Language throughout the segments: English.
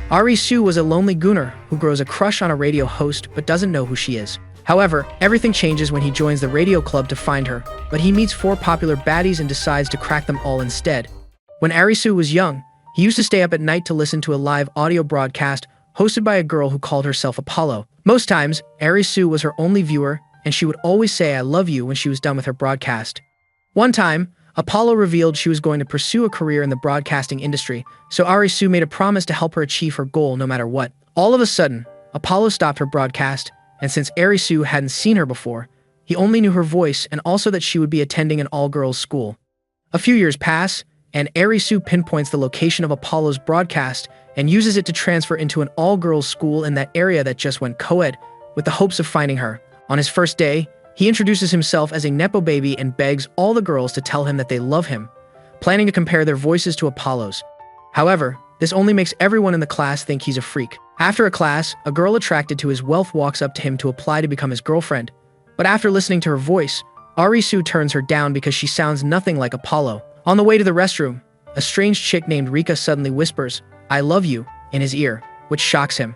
Arisu was a lonely gooner who grows a crush on a radio host but doesn't know who she is. However, everything changes when he joins the radio club to find her, but he meets 4 popular baddies and decides to crack them all instead. When Arisu was young, he used to stay up at night to listen to a live audio broadcast hosted by a girl who called herself Apollo. Most times, Arisu was her only viewer, and she would always say "I love you" when she was done with her broadcast. One time, Apollo revealed she was going to pursue a career in the broadcasting industry, so Arisu made a promise to help her achieve her goal no matter what. All of a sudden, Apollo stopped her broadcast, and since Arisu hadn't seen her before, he only knew her voice and also that she would be attending an all-girls school. A few years pass, and Arisu pinpoints the location of Apollo's broadcast and uses it to transfer into an all-girls school in that area that just went co-ed, with the hopes of finding her. On his first day, he introduces himself as a Nepo baby and begs all the girls to tell him that they love him, planning to compare their voices to Apollo's. However, this only makes everyone in the class think he's a freak. After a class, a girl attracted to his wealth walks up to him to apply to become his girlfriend. But after listening to her voice, Arisu turns her down because she sounds nothing like Apollo. On the way to the restroom, a strange chick named Rika suddenly whispers, "I love you," in his ear, which shocks him.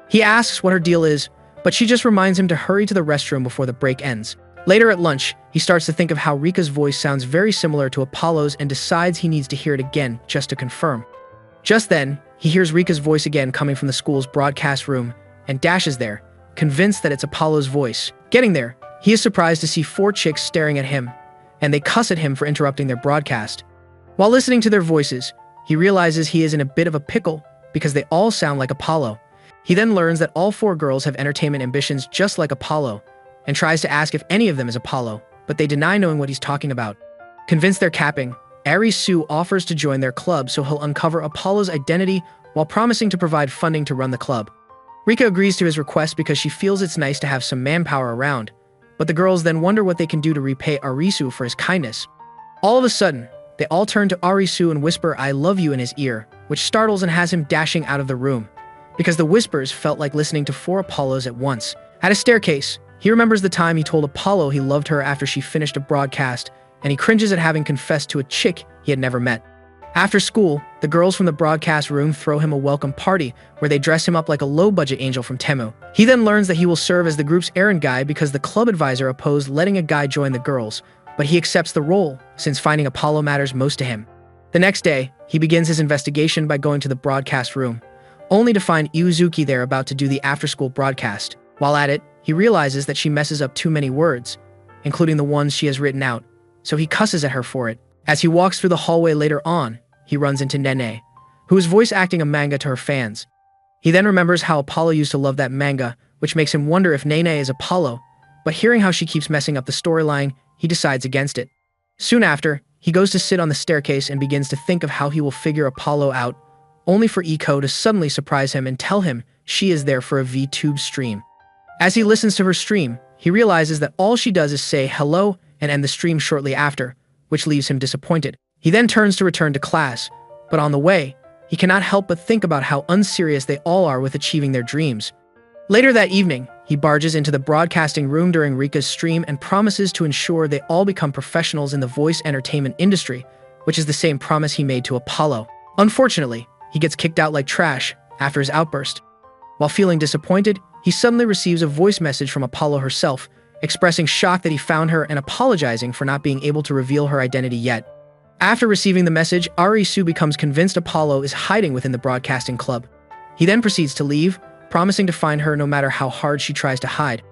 He asks what her deal is, but she just reminds him to hurry to the restroom before the break ends. Later at lunch, he starts to think of how Rika's voice sounds very similar to Apollo's and decides he needs to hear it again just to confirm. Just then, he hears Rika's voice again coming from the school's broadcast room and dashes there, convinced that it's Apollo's voice. Getting there, he is surprised to see 4 chicks staring at him, and they cuss at him for interrupting their broadcast. While listening to their voices, he realizes he is in a bit of a pickle because they all sound like Apollo. He then learns that all 4 girls have entertainment ambitions just like Apollo, and tries to ask if any of them is Apollo, but they deny knowing what he's talking about. Convinced they're capping, Arisu offers to join their club so he'll uncover Apollo's identity while promising to provide funding to run the club. Rika agrees to his request because she feels it's nice to have some manpower around, but the girls then wonder what they can do to repay Arisu for his kindness. All of a sudden, they all turn to Arisu and whisper "I love you" in his ear, which startles and has him dashing out of the room, because the whispers felt like listening to 4 Apollos at once. At a staircase, he remembers the time he told Apollo he loved her after she finished a broadcast, and he cringes at having confessed to a chick he had never met. After school, the girls from the broadcast room throw him a welcome party where they dress him up like a low-budget angel from Temu. He then learns that he will serve as the group's errand guy because the club advisor opposed letting a guy join the girls, but he accepts the role since finding Apollo matters most to him. The next day, he begins his investigation by going to the broadcast room, only to find Iuzuki there about to do the after-school broadcast. While at it, he realizes that she messes up too many words, including the ones she has written out, so he cusses at her for it. As he walks through the hallway later on, he runs into Nene, who is voice acting a manga to her fans. He then remembers how Apollo used to love that manga, which makes him wonder if Nene is Apollo, but hearing how she keeps messing up the storyline, he decides against it. Soon after, he goes to sit on the staircase and begins to think of how he will figure Apollo out, only for Iko to suddenly surprise him and tell him she is there for a VTube stream. As he listens to her stream, he realizes that all she does is say hello and end the stream shortly after, which leaves him disappointed. He then turns to return to class, but on the way, he cannot help but think about how unserious they all are with achieving their dreams. Later that evening, he barges into the broadcasting room during Rika's stream and promises to ensure they all become professionals in the voice entertainment industry, which is the same promise he made to Apollo. Unfortunately, he gets kicked out like trash after his outburst. While feeling disappointed, he suddenly receives a voice message from Apollo herself, expressing shock that he found her and apologizing for not being able to reveal her identity yet. After receiving the message, Arisu becomes convinced Apollo is hiding within the broadcasting club. He then proceeds to leave, promising to find her no matter how hard she tries to hide.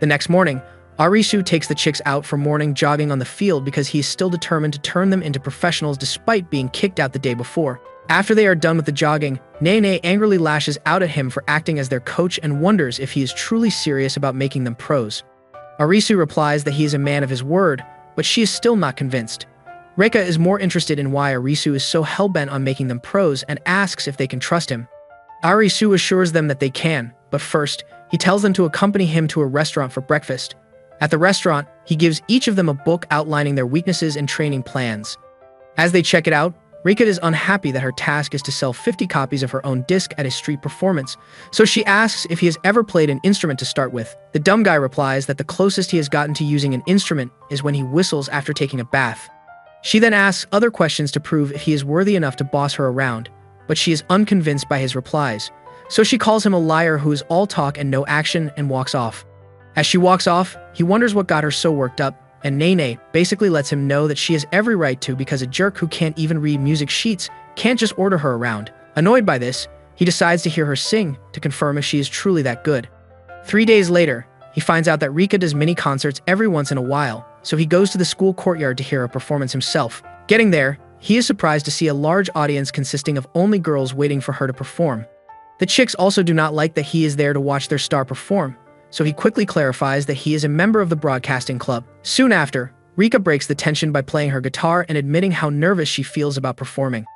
The next morning, Arisu takes the chicks out for morning jogging on the field because he is still determined to turn them into professionals despite being kicked out the day before. After they are done with the jogging, Nene angrily lashes out at him for acting as their coach and wonders if he is truly serious about making them pros. Arisu replies that he is a man of his word, but she is still not convinced. Reka is more interested in why Arisu is so hell-bent on making them pros and asks if they can trust him. Arisu assures them that they can, but first, he tells them to accompany him to a restaurant for breakfast. At the restaurant, he gives each of them a book outlining their weaknesses and training plans. As they check it out, Rika is unhappy that her task is to sell 50 copies of her own disc at a street performance, so she asks if he has ever played an instrument to start with. The dumb guy replies that the closest he has gotten to using an instrument is when he whistles after taking a bath. She then asks other questions to prove if he is worthy enough to boss her around, but she is unconvinced by his replies. So she calls him a liar who is all talk and no action and walks off. As she walks off, he wonders what got her so worked up, and Nene basically lets him know that she has every right to because a jerk who can't even read music sheets can't just order her around. Annoyed by this, he decides to hear her sing to confirm if she is truly that good. 3 days later, he finds out that Rika does mini concerts every once in a while, so he goes to the school courtyard to hear a performance himself. Getting there, he is surprised to see a large audience consisting of only girls waiting for her to perform. The chicks also do not like that he is there to watch their star perform, so he quickly clarifies that he is a member of the broadcasting club. Soon after, Rika breaks the tension by playing her guitar and admitting how nervous she feels about performing.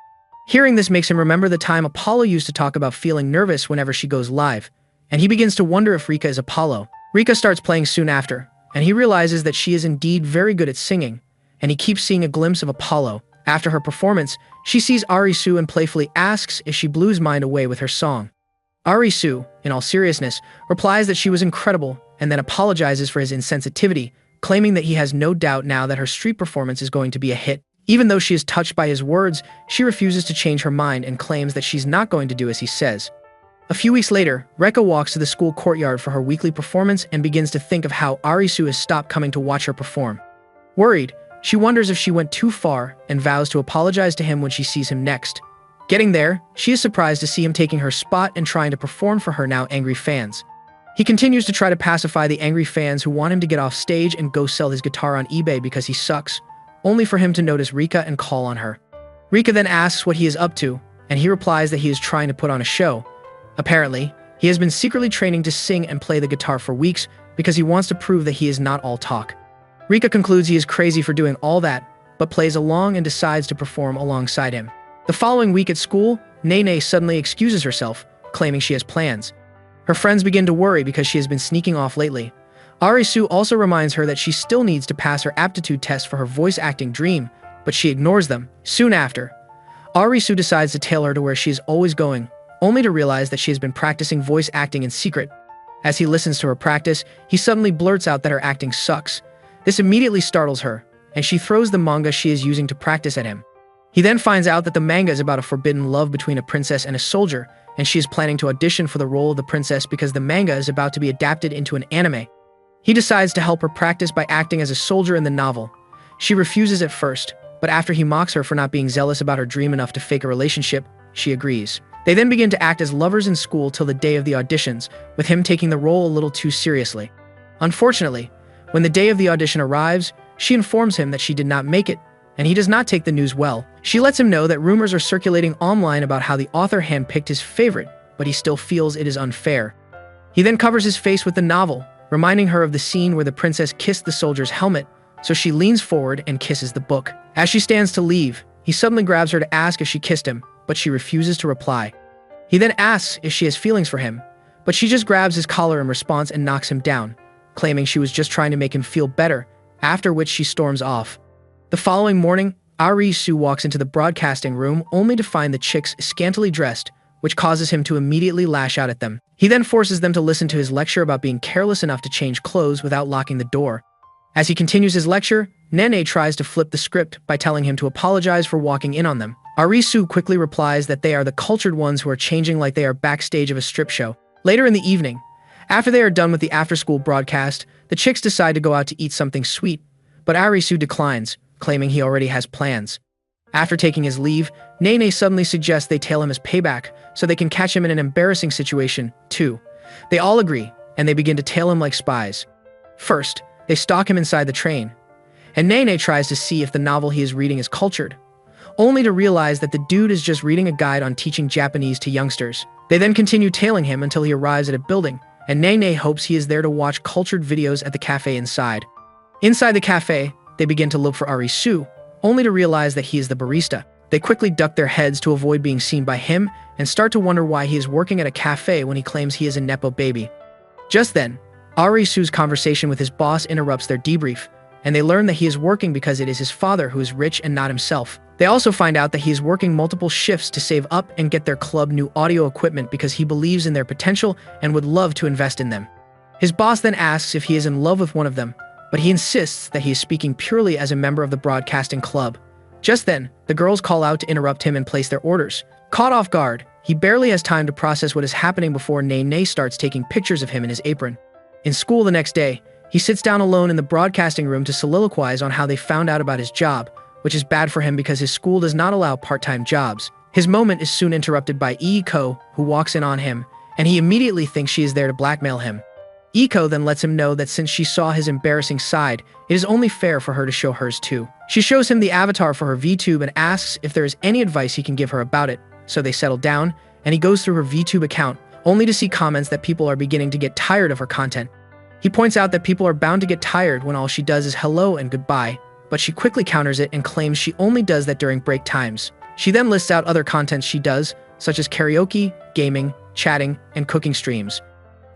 Hearing this makes him remember the time Apollo used to talk about feeling nervous whenever she goes live, and he begins to wonder if Rika is Apollo. Rika starts playing soon after, and he realizes that she is indeed very good at singing, and he keeps seeing a glimpse of Apollo. After her performance, she sees Arisu and playfully asks if she blew his mind away with her song. Arisu, in all seriousness, replies that she was incredible and then apologizes for his insensitivity, claiming that he has no doubt now that her street performance is going to be a hit. Even though she is touched by his words, she refuses to change her mind and claims that she's not going to do as he says. A few weeks later, Reka walks to the school courtyard for her weekly performance and begins to think of how Arisu has stopped coming to watch her perform. Worried, she wonders if she went too far and vows to apologize to him when she sees him next. Getting there, she is surprised to see him taking her spot and trying to perform for her now angry fans. He continues to try to pacify the angry fans who want him to get off stage and go sell his guitar on eBay because he sucks, only for him to notice Rika and call on her. Rika then asks what he is up to, and he replies that he is trying to put on a show. Apparently, he has been secretly training to sing and play the guitar for weeks because he wants to prove that he is not all talk. Rika concludes he is crazy for doing all that, but plays along and decides to perform alongside him. The following week at school, Nene suddenly excuses herself, claiming she has plans. Her friends begin to worry because she has been sneaking off lately. Arisu also reminds her that she still needs to pass her aptitude test for her voice acting dream, but she ignores them. Soon after, Arisu decides to tail her to where she is always going, only to realize that she has been practicing voice acting in secret. As he listens to her practice, he suddenly blurts out that her acting sucks. This immediately startles her, and she throws the manga she is using to practice at him. He then finds out that the manga is about a forbidden love between a princess and a soldier, and she is planning to audition for the role of the princess because the manga is about to be adapted into an anime. He decides to help her practice by acting as a soldier in the novel. She refuses at first, but after he mocks her for not being zealous about her dream enough to fake a relationship, she agrees. They then begin to act as lovers in school till the day of the auditions, with him taking the role a little too seriously. Unfortunately, when the day of the audition arrives, she informs him that she did not make it, and he does not take the news well. She lets him know that rumors are circulating online about how the author handpicked his favorite, but he still feels it is unfair. He then covers his face with the novel, reminding her of the scene where the princess kissed the soldier's helmet, so she leans forward and kisses the book. As she stands to leave, he suddenly grabs her to ask if she kissed him, but she refuses to reply. He then asks if she has feelings for him, but she just grabs his collar in response and knocks him down, claiming she was just trying to make him feel better, after which she storms off. The following morning, Arisu walks into the broadcasting room only to find the chicks scantily dressed, which causes him to immediately lash out at them. He then forces them to listen to his lecture about being careless enough to change clothes without locking the door. As he continues his lecture, Nene tries to flip the script by telling him to apologize for walking in on them. Arisu quickly replies that they are the cultured ones who are changing like they are backstage of a strip show. Later in the evening, after they are done with the after-school broadcast, the chicks decide to go out to eat something sweet, but Arisu declines, claiming he already has plans. After taking his leave, Nene suddenly suggests they tail him as payback so they can catch him in an embarrassing situation, too. They all agree, and they begin to tail him like spies. First, they stalk him inside the train, and Nene tries to see if the novel he is reading is cultured, only to realize that the dude is just reading a guide on teaching Japanese to youngsters. They then continue tailing him until he arrives at a building, and Nene hopes he is there to watch cultured videos at the cafe inside. Inside the cafe, they begin to look for Arisu, only to realize that he is the barista. They quickly duck their heads to avoid being seen by him and start to wonder why he is working at a cafe when he claims he is a Nepo baby. Just then, Arisu's conversation with his boss interrupts their debrief, and they learn that he is working because it is his father who is rich and not himself. They also find out that he is working multiple shifts to save up and get their club new audio equipment because he believes in their potential and would love to invest in them. His boss then asks if he is in love with one of them, but he insists that he is speaking purely as a member of the broadcasting club. Just then, the girls call out to interrupt him and place their orders, Caught off guard, he barely has time to process what is happening before Nene starts taking pictures of him in his apron. In school the next day, he sits down alone in the broadcasting room to soliloquize on how they found out about his job, which is bad for him because his school does not allow part-time jobs. His moment is soon interrupted by Iko, who walks in on him, and he immediately thinks she is there to blackmail him. Iko then lets him know that since she saw his embarrassing side, it is only fair for her to show hers too. She shows him the avatar for her VTube and asks if there is any advice he can give her about it, so they settle down, and he goes through her VTube account, only to see comments that people are beginning to get tired of her content. He points out that people are bound to get tired when all she does is hello and goodbye, but she quickly counters it and claims she only does that during break times. She then lists out other content she does, such as karaoke, gaming, chatting, and cooking streams.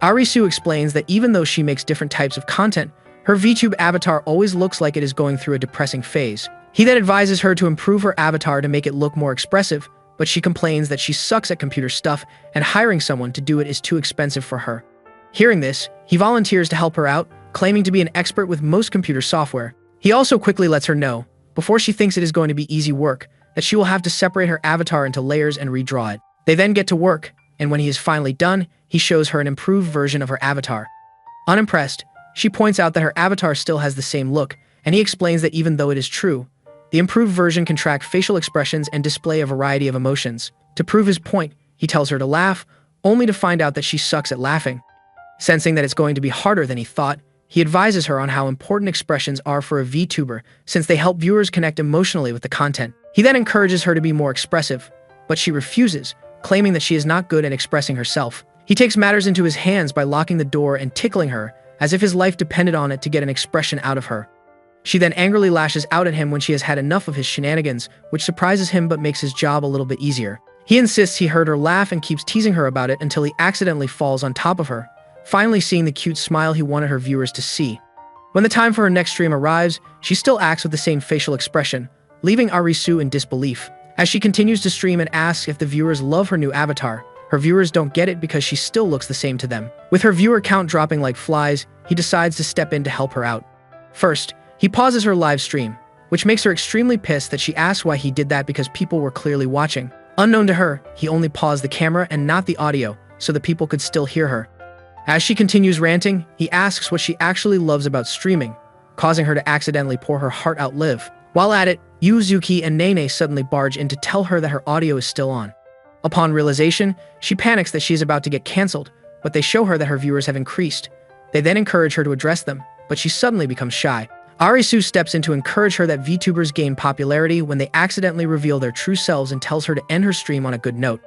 Arisu explains that even though she makes different types of content, her VTube avatar always looks like it is going through a depressing phase. He then advises her to improve her avatar to make it look more expressive, but she complains that she sucks at computer stuff and hiring someone to do it is too expensive for her. Hearing this, he volunteers to help her out, claiming to be an expert with most computer software. He also quickly lets her know, before she thinks it is going to be easy work, that she will have to separate her avatar into layers and redraw it. They then get to work, and when he is finally done, he shows her an improved version of her avatar. Unimpressed, she points out that her avatar still has the same look, and he explains that even though it is true, the improved version can track facial expressions and display a variety of emotions. To prove his point, he tells her to laugh, only to find out that she sucks at laughing. Sensing that it's going to be harder than he thought, he advises her on how important expressions are for a VTuber since they help viewers connect emotionally with the content. He then encourages her to be more expressive, but she refuses, claiming that she is not good at expressing herself. He takes matters into his hands by locking the door and tickling her, as if his life depended on it to get an expression out of her. She then angrily lashes out at him when she has had enough of his shenanigans, which surprises him but makes his job a little bit easier. He insists he heard her laugh and keeps teasing her about it until he accidentally falls on top of her, finally seeing the cute smile he wanted her viewers to see. When the time for her next stream arrives, she still acts with the same facial expression, leaving Arisu in disbelief. As she continues to stream and asks if the viewers love her new avatar, her viewers don't get it because she still looks the same to them. With her viewer count dropping like flies, he decides to step in to help her out. First, he pauses her live stream, which makes her extremely pissed that she asks why he did that because people were clearly watching. Unknown to her, he only paused the camera and not the audio, so the people could still hear her. As she continues ranting, he asks what she actually loves about streaming, causing her to accidentally pour her heart out live. While at it, Yuzuki and Nene suddenly barge in to tell her that her audio is still on. Upon realization, she panics that she is about to get cancelled, but they show her that her viewers have increased. They then encourage her to address them, but she suddenly becomes shy. Arisu steps in to encourage her that VTubers gain popularity when they accidentally reveal their true selves and tells her to end her stream on a good note.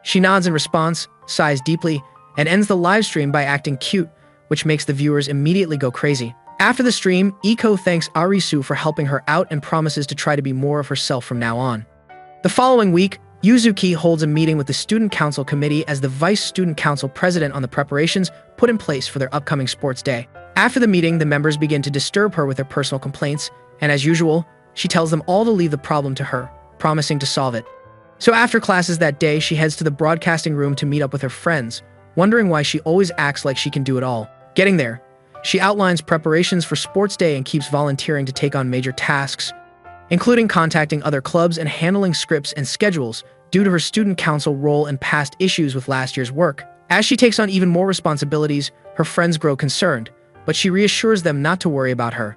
She nods in response, sighs deeply, and ends the live stream by acting cute, which makes the viewers immediately go crazy. After the stream, Iko thanks Arisu for helping her out and promises to try to be more of herself from now on. The following week, Yuzuki holds a meeting with the Student Council Committee as the Vice Student Council President on the preparations put in place for their upcoming sports day. After the meeting, the members begin to disturb her with their personal complaints, and as usual, she tells them all to leave the problem to her, promising to solve it. So after classes that day, she heads to the broadcasting room to meet up with her friends, wondering why she always acts like she can do it all. Getting there, she outlines preparations for sports day and keeps volunteering to take on major tasks, including contacting other clubs and handling scripts and schedules due to her student council role and past issues with last year's work. As she takes on even more responsibilities, her friends grow concerned, but she reassures them not to worry about her.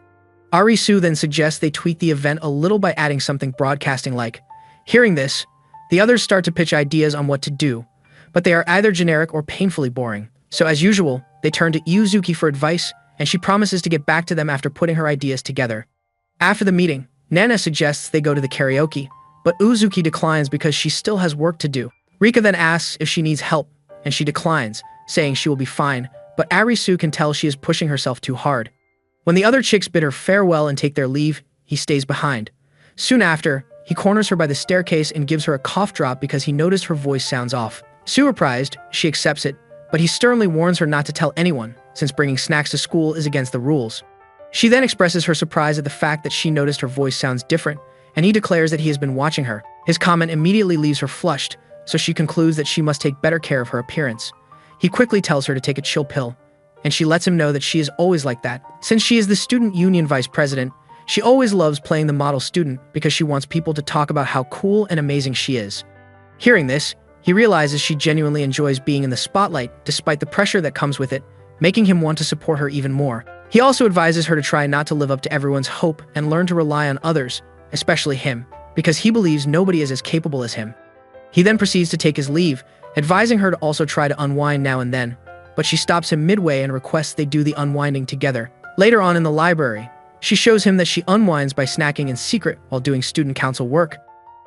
Arisu then suggests they tweak the event a little by adding something broadcasting-like. Hearing this, the others start to pitch ideas on what to do, but they are either generic or painfully boring. So as usual, they turn to Yuzuki for advice, and she promises to get back to them after putting her ideas together. After the meeting, Nana suggests they go to the karaoke, but Uzuki declines because she still has work to do. Rika then asks if she needs help, and she declines, saying she will be fine, but Arisu can tell she is pushing herself too hard. When the other chicks bid her farewell and take their leave, he stays behind. Soon after, he corners her by the staircase and gives her a cough drop because he noticed her voice sounds off. Surprised, she accepts it, but he sternly warns her not to tell anyone, since bringing snacks to school is against the rules. She then expresses her surprise at the fact that she noticed her voice sounds different, and he declares that he has been watching her. His comment immediately leaves her flushed, so she concludes that she must take better care of her appearance. He quickly tells her to take a chill pill, and she lets him know that she is always like that. Since she is the student union vice president, she always loves playing the model student because she wants people to talk about how cool and amazing she is. Hearing this, he realizes she genuinely enjoys being in the spotlight despite the pressure that comes with it, making him want to support her even more. He also advises her to try not to live up to everyone's hope and learn to rely on others, especially him, because he believes nobody is as capable as him. He then proceeds to take his leave, advising her to also try to unwind now and then, but she stops him midway and requests they do the unwinding together. Later on in the library, she shows him that she unwinds by snacking in secret while doing student council work.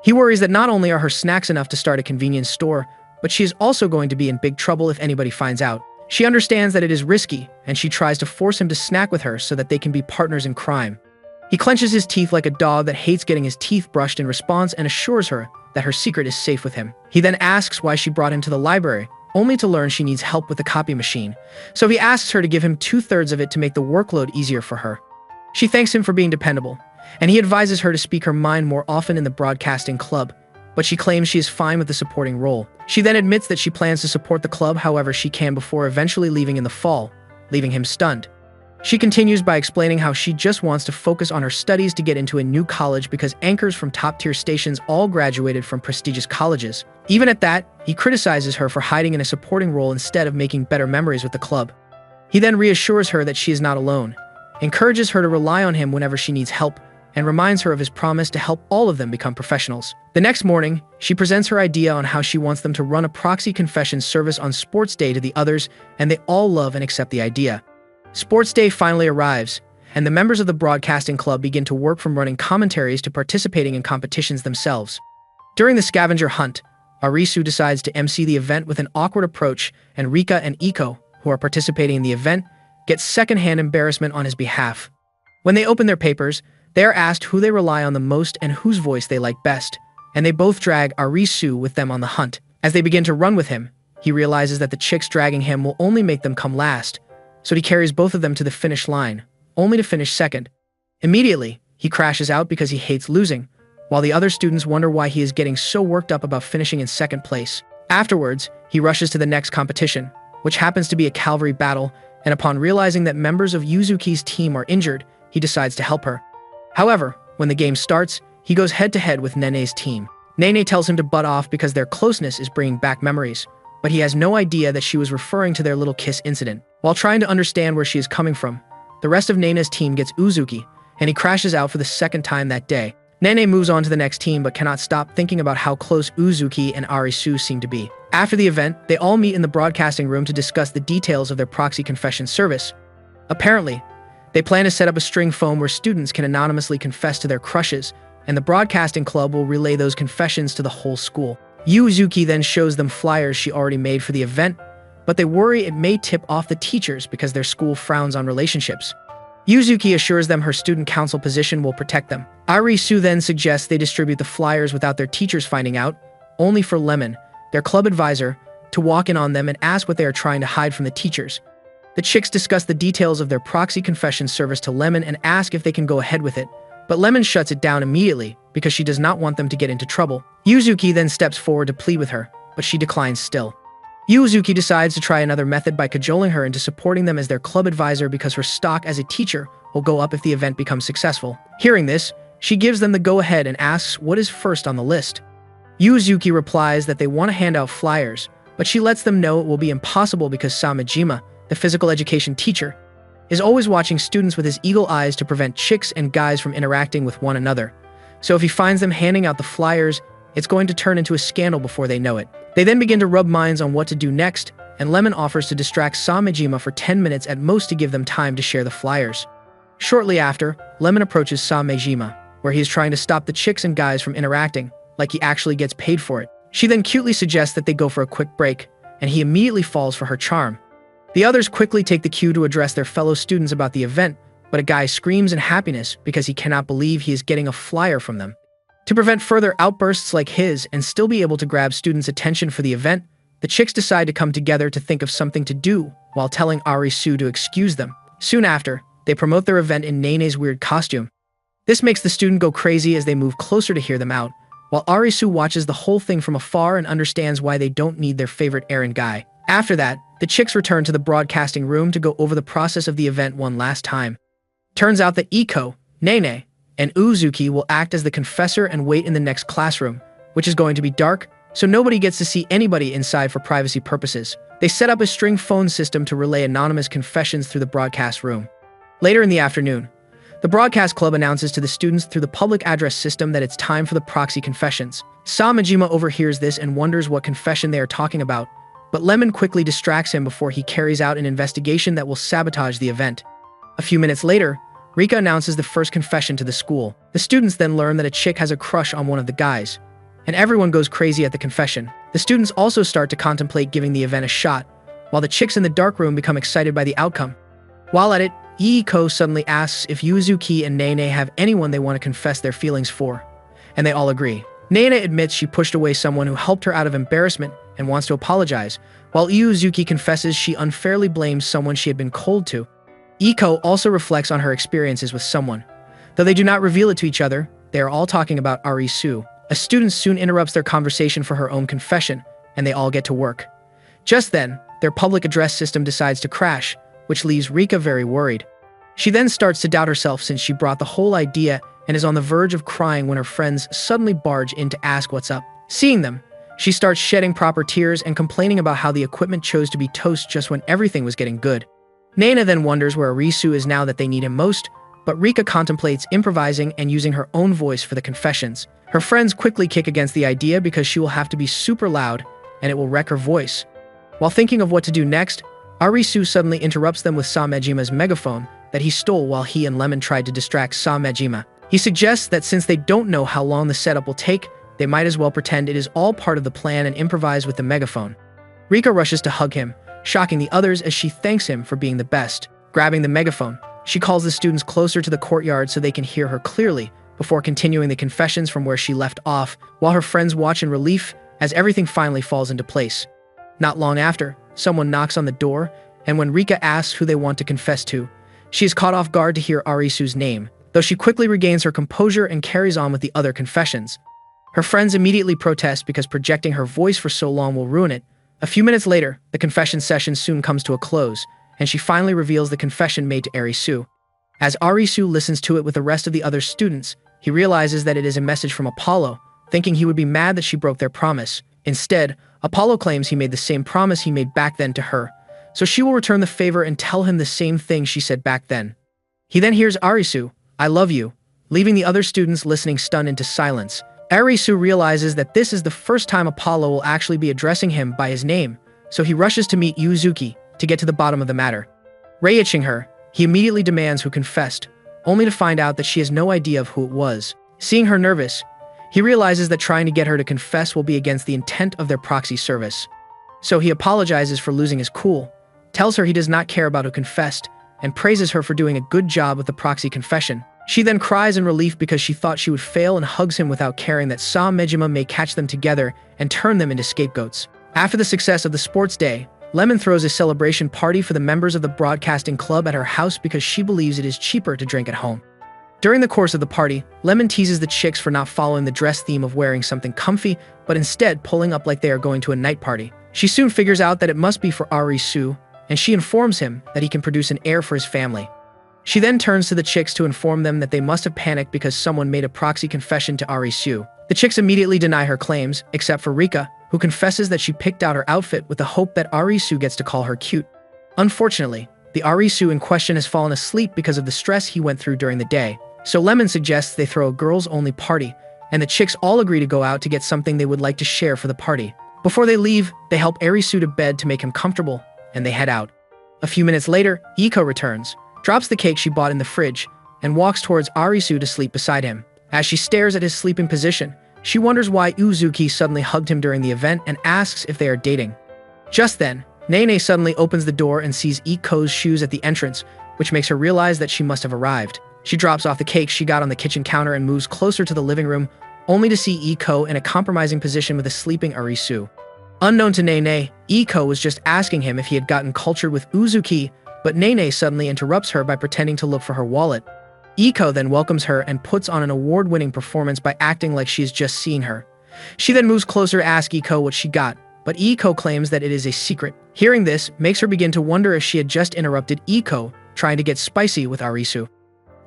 He worries that not only are her snacks enough to start a convenience store, but she is also going to be in big trouble if anybody finds out. She understands that it is risky, and she tries to force him to snack with her so that they can be partners in crime. He clenches his teeth like a dog that hates getting his teeth brushed in response and assures her that her secret is safe with him. He then asks why she brought him to the library, only to learn she needs help with the copy machine, so he asks her to give him 2/3 of it to make the workload easier for her. She thanks him for being dependable, and he advises her to speak her mind more often in the broadcasting club, but she claims she is fine with the supporting role. She then admits that she plans to support the club however she can before eventually leaving in the fall, leaving him stunned. She continues by explaining how she just wants to focus on her studies to get into a new college because anchors from top-tier stations all graduated from prestigious colleges. Even at that, he criticizes her for hiding in a supporting role instead of making better memories with the club. He then reassures her that she is not alone, encourages her to rely on him whenever she needs help, and reminds her of his promise to help all of them become professionals. The next morning, she presents her idea on how she wants them to run a proxy confession service on Sports Day to the others, and they all love and accept the idea. Sports Day finally arrives, and the members of the broadcasting club begin to work from running commentaries to participating in competitions themselves. During the scavenger hunt, Arisu decides to MC the event with an awkward approach, and Rika and Iko, who are participating in the event, get secondhand embarrassment on his behalf. When they open their papers, they are asked who they rely on the most and whose voice they like best, and they both drag Arisu with them on the hunt. As they begin to run with him, he realizes that the chicks dragging him will only make them come last, so he carries both of them to the finish line, only to finish second. Immediately, he crashes out because he hates losing, while the other students wonder why he is getting so worked up about finishing in second place. Afterwards, he rushes to the next competition, which happens to be a cavalry battle, and upon realizing that members of Yuzuki's team are injured, he decides to help her. However, when the game starts, he goes head-to-head with Nene's team. Nene tells him to butt off because their closeness is bringing back memories, but he has no idea that she was referring to their little kiss incident. While trying to understand where she is coming from, the rest of Nene's team gets Uzuki, and he crashes out for the second time that day. Nene moves on to the next team but cannot stop thinking about how close Uzuki and Arisu seem to be. After the event, they all meet in the broadcasting room to discuss the details of their proxy confession service. Apparently, they plan to set up a string phone where students can anonymously confess to their crushes, and the broadcasting club will relay those confessions to the whole school. Uzuki then shows them flyers she already made for the event, but they worry it may tip off the teachers because their school frowns on relationships. Uzuki assures them her student council position will protect them. Arisu then suggests they distribute the flyers without their teachers finding out, only for Lemon, their club advisor, to walk in on them and ask what they are trying to hide from the teachers. The chicks discuss the details of their proxy confession service to Lemon and ask if they can go ahead with it, but Lemon shuts it down immediately because she does not want them to get into trouble. Uzuki then steps forward to plead with her, but she declines still. Uzuki decides to try another method by cajoling her into supporting them as their club advisor because her stock as a teacher will go up if the event becomes successful. Hearing this, she gives them the go-ahead and asks what is first on the list. Uzuki replies that they want to hand out flyers, but she lets them know it will be impossible because Samejima, the physical education teacher, is always watching students with his eagle eyes to prevent chicks and guys from interacting with one another. So if he finds them handing out the flyers, it's going to turn into a scandal before they know it. They then begin to rub minds on what to do next, and Lemon offers to distract Samejima for 10 minutes at most to give them time to share the flyers. Shortly after, Lemon approaches Samejima, where he is trying to stop the chicks and guys from interacting, like he actually gets paid for it. She then cutely suggests that they go for a quick break, and he immediately falls for her charm. The others quickly take the cue to address their fellow students about the event, but a guy screams in happiness because he cannot believe he is getting a flyer from them. To prevent further outbursts like his and still be able to grab students' attention for the event, the chicks decide to come together to think of something to do while telling Arisu to excuse them. Soon after, they promote their event in Nene's weird costume. This makes the student go crazy as they move closer to hear them out, while Arisu watches the whole thing from afar and understands why they don't need their favorite errand guy. After that, the chicks return to the broadcasting room to go over the process of the event one last time. Turns out that Iko, Nene, and Uzuki will act as the confessor and wait in the next classroom, which is going to be dark, so nobody gets to see anybody inside for privacy purposes. They set up a string phone system to relay anonymous confessions through the broadcast room. Later in the afternoon, the broadcast club announces to the students through the public address system that it's time for the proxy confessions. Majima overhears this and wonders what confession they are talking about, but Lemon quickly distracts him before he carries out an investigation that will sabotage the event. A few minutes later, Rika announces the first confession to the school. The students then learn that a chick has a crush on one of the guys, and everyone goes crazy at the confession. The students also start to contemplate giving the event a shot, while the chicks in the dark room become excited by the outcome. While at it, Iiko suddenly asks if Yuzuki and Nene have anyone they want to confess their feelings for, and they all agree. Nene admits she pushed away someone who helped her out of embarrassment and wants to apologize, while Yuzuki confesses she unfairly blames someone she had been cold to. Iko also reflects on her experiences with someone. Though they do not reveal it to each other, they are all talking about Arisu. A student soon interrupts their conversation for her own confession, and they all get to work. Just then, their public address system decides to crash, which leaves Rika very worried. She then starts to doubt herself since she brought the whole idea and is on the verge of crying when her friends suddenly barge in to ask what's up. Seeing them, she starts shedding proper tears and complaining about how the equipment chose to be toast just when everything was getting good. Nana then wonders where Arisu is now that they need him most, but Rika contemplates improvising and using her own voice for the confessions. Her friends quickly kick against the idea because she will have to be super loud and it will wreck her voice. While thinking of what to do next, Arisu suddenly interrupts them with Samejima's megaphone that he stole while he and Lemon tried to distract Samejima. He suggests that since they don't know how long the setup will take, they might as well pretend it is all part of the plan and improvise with the megaphone. Rika rushes to hug him, shocking the others as she thanks him for being the best. Grabbing the megaphone, she calls the students closer to the courtyard so they can hear her clearly, before continuing the confessions from where she left off, while her friends watch in relief as everything finally falls into place. Not long after, someone knocks on the door, and when Rika asks who they want to confess to, she is caught off guard to hear Arisu's name, though she quickly regains her composure and carries on with the other confessions. Her friends immediately protest because projecting her voice for so long will ruin it. A few minutes later, the confession session soon comes to a close, and she finally reveals the confession made to Arisu. As Arisu listens to it with the rest of the other students, he realizes that it is a message from Apollo, thinking he would be mad that she broke their promise. Instead, Apollo claims he made the same promise he made back then to her, so she will return the favor and tell him the same thing she said back then. He then hears Arisu, "I love you," leaving the other students listening stunned into silence. Arisu realizes that this is the first time Apollo will actually be addressing him by his name, so he rushes to meet Yuzuki to get to the bottom of the matter. Rage-itching her, he immediately demands who confessed, only to find out that she has no idea of who it was. Seeing her nervous, he realizes that trying to get her to confess will be against the intent of their proxy service. So he apologizes for losing his cool, tells her he does not care about who confessed, and praises her for doing a good job with the proxy confession. She then cries in relief because she thought she would fail and hugs him without caring that Samejima may catch them together and turn them into scapegoats. After the success of the sports day, Lemon throws a celebration party for the members of the broadcasting club at her house because she believes it is cheaper to drink at home. During the course of the party, Lemon teases the chicks for not following the dress theme of wearing something comfy, but instead pulling up like they are going to a night party. She soon figures out that it must be for Arisu, and she informs him that he can produce an heir for his family. She then turns to the chicks to inform them that they must have panicked because someone made a proxy confession to Arisu. The chicks immediately deny her claims, except for Rika, who confesses that she picked out her outfit with the hope that Arisu gets to call her cute. Unfortunately, the Arisu in question has fallen asleep because of the stress he went through during the day, so Lemon suggests they throw a girls-only party, and the chicks all agree to go out to get something they would like to share for the party. Before they leave, they help Arisu to bed to make him comfortable, and they head out. A few minutes later, Iko returns, drops the cake she bought in the fridge, and walks towards Arisu to sleep beside him. As she stares at his sleeping position, she wonders why Uzuki suddenly hugged him during the event and asks if they are dating. Just then, Nene suddenly opens the door and sees Iko's shoes at the entrance, which makes her realize that she must have arrived. She drops off the cake she got on the kitchen counter and moves closer to the living room, only to see Iko in a compromising position with a sleeping Arisu. Unknown to Nene, Iko was just asking him if he had gotten cultured with Uzuki, but Nene suddenly interrupts her by pretending to look for her wallet. Iko then welcomes her and puts on an award-winning performance by acting like she has just seen her. She then moves closer to ask Iko what she got, but Iko claims that it is a secret. Hearing this makes her begin to wonder if she had just interrupted Iko, trying to get spicy with Arisu.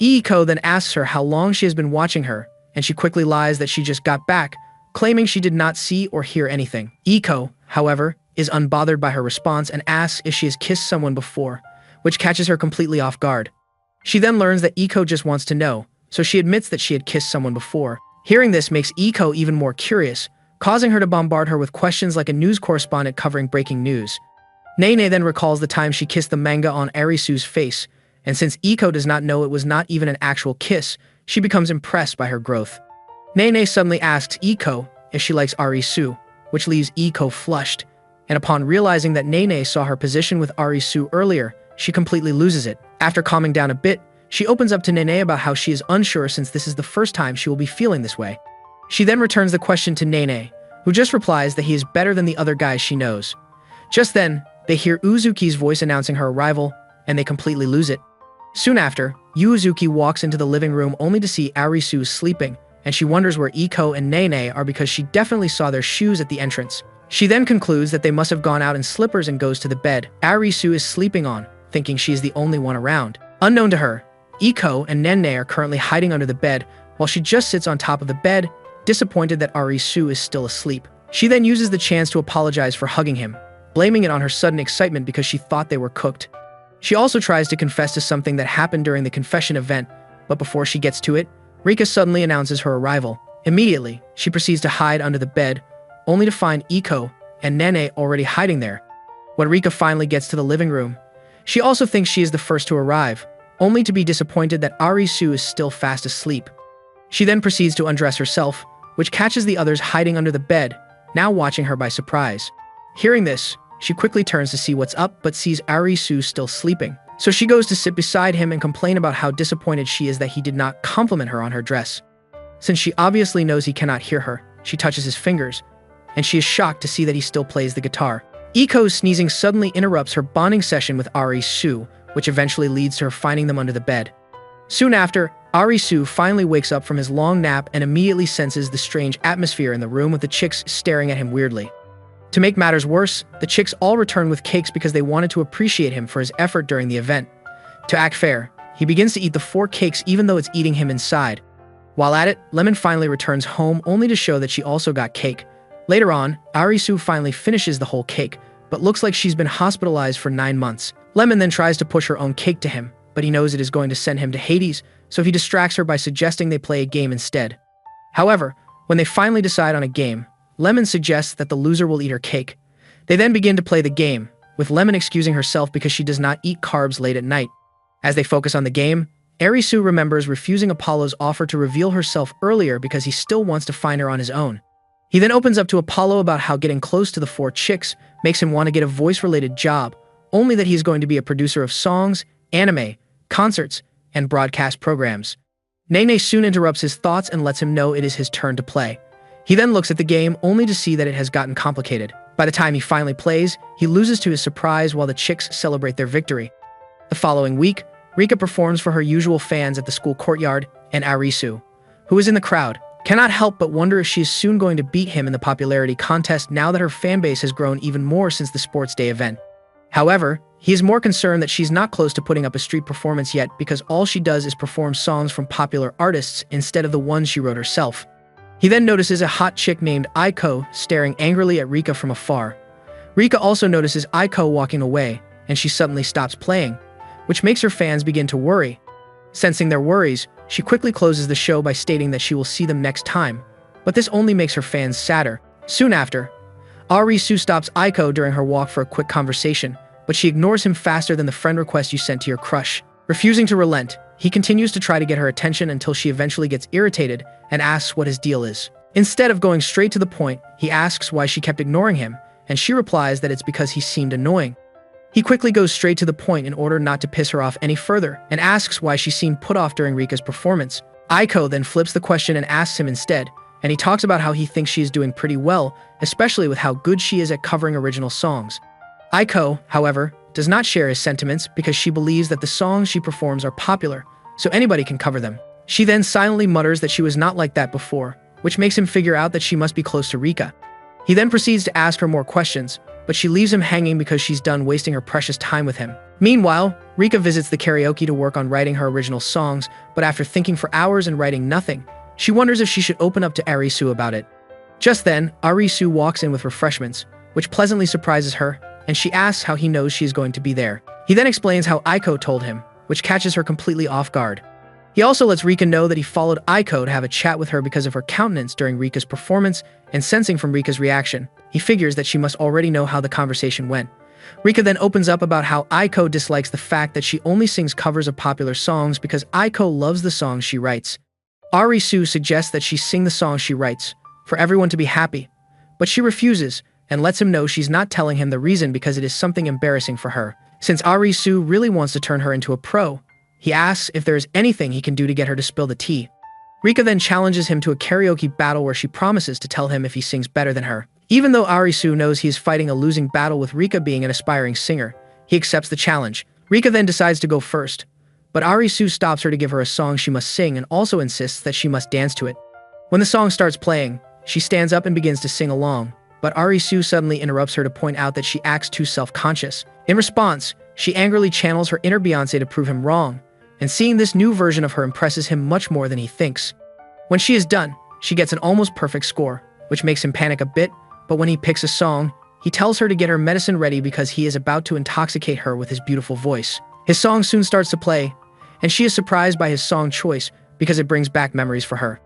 Iko then asks her how long she has been watching her, and she quickly lies that she just got back, claiming she did not see or hear anything. Iko, however, is unbothered by her response and asks if she has kissed someone before, which catches her completely off guard. She then learns that Iko just wants to know, so she admits that she had kissed someone before. Hearing this makes Iko even more curious, causing her to bombard her with questions like a news correspondent covering breaking news. Nene then recalls the time she kissed the manga on Arisu's face, and since Iko does not know it was not even an actual kiss, she becomes impressed by her growth. Nene suddenly asks Iko if she likes Arisu, which leaves Iko flushed, and upon realizing that Nene saw her position with Arisu earlier, she completely loses it. After calming down a bit, she opens up to Nene about how she is unsure since this is the first time she will be feeling this way. She then returns the question to Nene, who just replies that he is better than the other guys she knows. Just then, they hear Uzuki's voice announcing her arrival, and they completely lose it. Soon after, Uzuki walks into the living room only to see Arisu sleeping, and she wonders where Iko and Nene are because she definitely saw their shoes at the entrance. She then concludes that they must have gone out in slippers and goes to the bed Arisu is sleeping on, thinking she is the only one around. Unknown to her, Iko and Nene are currently hiding under the bed, while she just sits on top of the bed, disappointed that Arisu is still asleep. She then uses the chance to apologize for hugging him, blaming it on her sudden excitement because she thought they were cooked. She also tries to confess to something that happened during the confession event, but before she gets to it, Rika suddenly announces her arrival. Immediately, she proceeds to hide under the bed, only to find Iko and Nene already hiding there. When Rika finally gets to the living room, she also thinks she is the first to arrive, only to be disappointed that Arisu is still fast asleep. She then proceeds to undress herself, which catches the others hiding under the bed, now watching her by surprise. Hearing this, she quickly turns to see what's up but sees Arisu still sleeping. So she goes to sit beside him and complain about how disappointed she is that he did not compliment her on her dress. Since she obviously knows he cannot hear her, she touches his fingers, and she is shocked to see that he still plays the guitar. Iko's sneezing suddenly interrupts her bonding session with Arisu, which eventually leads to her finding them under the bed. Soon after, Arisu finally wakes up from his long nap and immediately senses the strange atmosphere in the room with the chicks staring at him weirdly. To make matters worse, the chicks all return with cakes because they wanted to appreciate him for his effort during the event. To act fair, he begins to eat the 4 cakes even though it's eating him inside. While at it, Lemon finally returns home only to show that she also got cake. Later on, Arisu finally finishes the whole cake, but looks like she's been hospitalized for 9 months. Lemon then tries to push her own cake to him, but he knows it is going to send him to Hades, so he distracts her by suggesting they play a game instead. However, when they finally decide on a game, Lemon suggests that the loser will eat her cake. They then begin to play the game, with Lemon excusing herself because she does not eat carbs late at night. As they focus on the game, Arisu remembers refusing Apollo's offer to reveal herself earlier because he still wants to find her on his own. He then opens up to Apollo about how getting close to the 4 chicks makes him want to get a voice-related job, only that he's going to be a producer of songs, anime, concerts, and broadcast programs. Nene soon interrupts his thoughts and lets him know it is his turn to play. He then looks at the game only to see that it has gotten complicated. By the time he finally plays, he loses to his surprise while the chicks celebrate their victory. The following week, Rika performs for her usual fans at the school courtyard, and Arisu, who is in the crowd, cannot help but wonder if she is soon going to beat him in the popularity contest now that her fanbase has grown even more since the sports day event. However, he is more concerned that she's not close to putting up a street performance yet because all she does is perform songs from popular artists instead of the ones she wrote herself. He then notices a hot chick named Aiko staring angrily at Rika from afar. Rika also notices Aiko walking away, and she suddenly stops playing, which makes her fans begin to worry. Sensing their worries, she quickly closes the show by stating that she will see them next time, but this only makes her fans sadder. Soon after, Arisu stops Aiko during her walk for a quick conversation, but she ignores him faster than the friend request you sent to your crush. Refusing to relent, he continues to try to get her attention until she eventually gets irritated and asks what his deal is. Instead of going straight to the point, he asks why she kept ignoring him, and she replies that it's because he seemed annoying. He quickly goes straight to the point in order not to piss her off any further, and asks why she seemed put off during Rika's performance. Aiko then flips the question and asks him instead, and he talks about how he thinks she is doing pretty well, especially with how good she is at covering original songs. Aiko, however, does not share his sentiments because she believes that the songs she performs are popular, so anybody can cover them. She then silently mutters that she was not like that before, which makes him figure out that she must be close to Rika. He then proceeds to ask her more questions, but she leaves him hanging because she's done wasting her precious time with him. Meanwhile, Rika visits the karaoke to work on writing her original songs, but after thinking for hours and writing nothing, she wonders if she should open up to Arisu about it. Just then, Arisu walks in with refreshments, which pleasantly surprises her, and she asks how he knows she is going to be there. He then explains how Aiko told him, which catches her completely off guard. He also lets Rika know that he followed Aiko to have a chat with her because of her countenance during Rika's performance, and sensing from Rika's reaction, he figures that she must already know how the conversation went. Rika then opens up about how Aiko dislikes the fact that she only sings covers of popular songs because Aiko loves the songs she writes. Arisu suggests that she sing the songs she writes, for everyone to be happy, but she refuses and lets him know she's not telling him the reason because it is something embarrassing for her. Since Arisu really wants to turn her into a pro, he asks if there is anything he can do to get her to spill the tea. Rika then challenges him to a karaoke battle where she promises to tell him if he sings better than her. Even though Arisu knows he is fighting a losing battle with Rika being an aspiring singer, he accepts the challenge. Rika then decides to go first, but Arisu stops her to give her a song she must sing and also insists that she must dance to it. When the song starts playing, she stands up and begins to sing along, but Arisu suddenly interrupts her to point out that she acts too self-conscious. In response, she angrily channels her inner Beyoncé to prove him wrong, and seeing this new version of her impresses him much more than he thinks. When she is done, she gets an almost perfect score, which makes him panic a bit, but when he picks a song, he tells her to get her medicine ready because he is about to intoxicate her with his beautiful voice. His song soon starts to play, and she is surprised by his song choice because it brings back memories for her.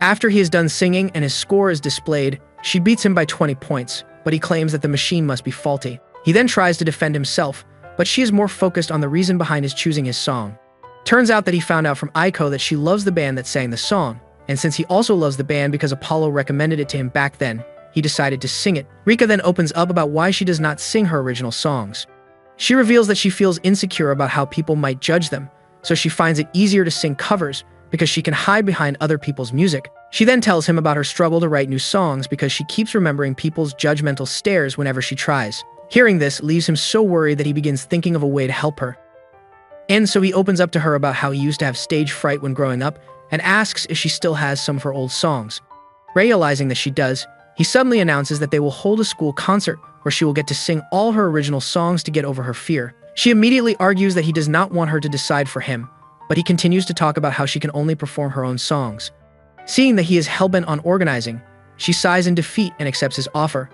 After he is done singing and his score is displayed, she beats him by 20 points, but he claims that the machine must be faulty. He then tries to defend himself, but she is more focused on the reason behind his choosing his song. Turns out that he found out from Aiko that she loves the band that sang the song, and since he also loves the band because Apollo recommended it to him back then, he decided to sing it. Rika then opens up about why she does not sing her original songs. She reveals that she feels insecure about how people might judge them, so she finds it easier to sing covers because she can hide behind other people's music. She then tells him about her struggle to write new songs because she keeps remembering people's judgmental stares whenever she tries. Hearing this leaves him so worried that he begins thinking of a way to help her. And so he opens up to her about how he used to have stage fright when growing up and asks if she still has some of her old songs. Realizing that she does, he suddenly announces that they will hold a school concert where she will get to sing all her original songs to get over her fear. She immediately argues that he does not want her to decide for him, but he continues to talk about how she can only perform her own songs. Seeing that he is hellbent on organizing, she sighs in defeat and accepts his offer.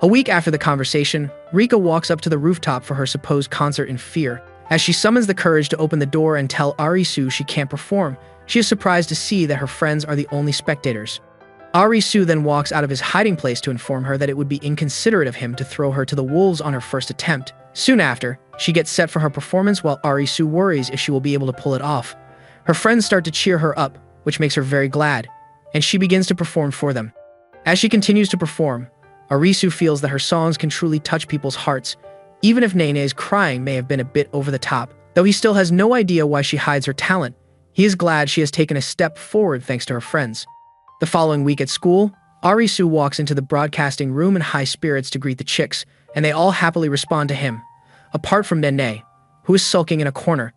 A week after the conversation, Rika walks up to the rooftop for her supposed concert in fear. As she summons the courage to open the door and tell Arisu she can't perform, she is surprised to see that her friends are the only spectators. Arisu then walks out of his hiding place to inform her that it would be inconsiderate of him to throw her to the wolves on her first attempt. Soon after, she gets set for her performance while Arisu worries if she will be able to pull it off. Her friends start to cheer her up, which makes her very glad, and she begins to perform for them. As she continues to perform, Arisu feels that her songs can truly touch people's hearts, even if Nene's crying may have been a bit over the top. Though he still has no idea why she hides her talent, he is glad she has taken a step forward thanks to her friends. The following week at school, Arisu walks into the broadcasting room in high spirits to greet the chicks, and they all happily respond to him, apart from Nene, who is sulking in a corner.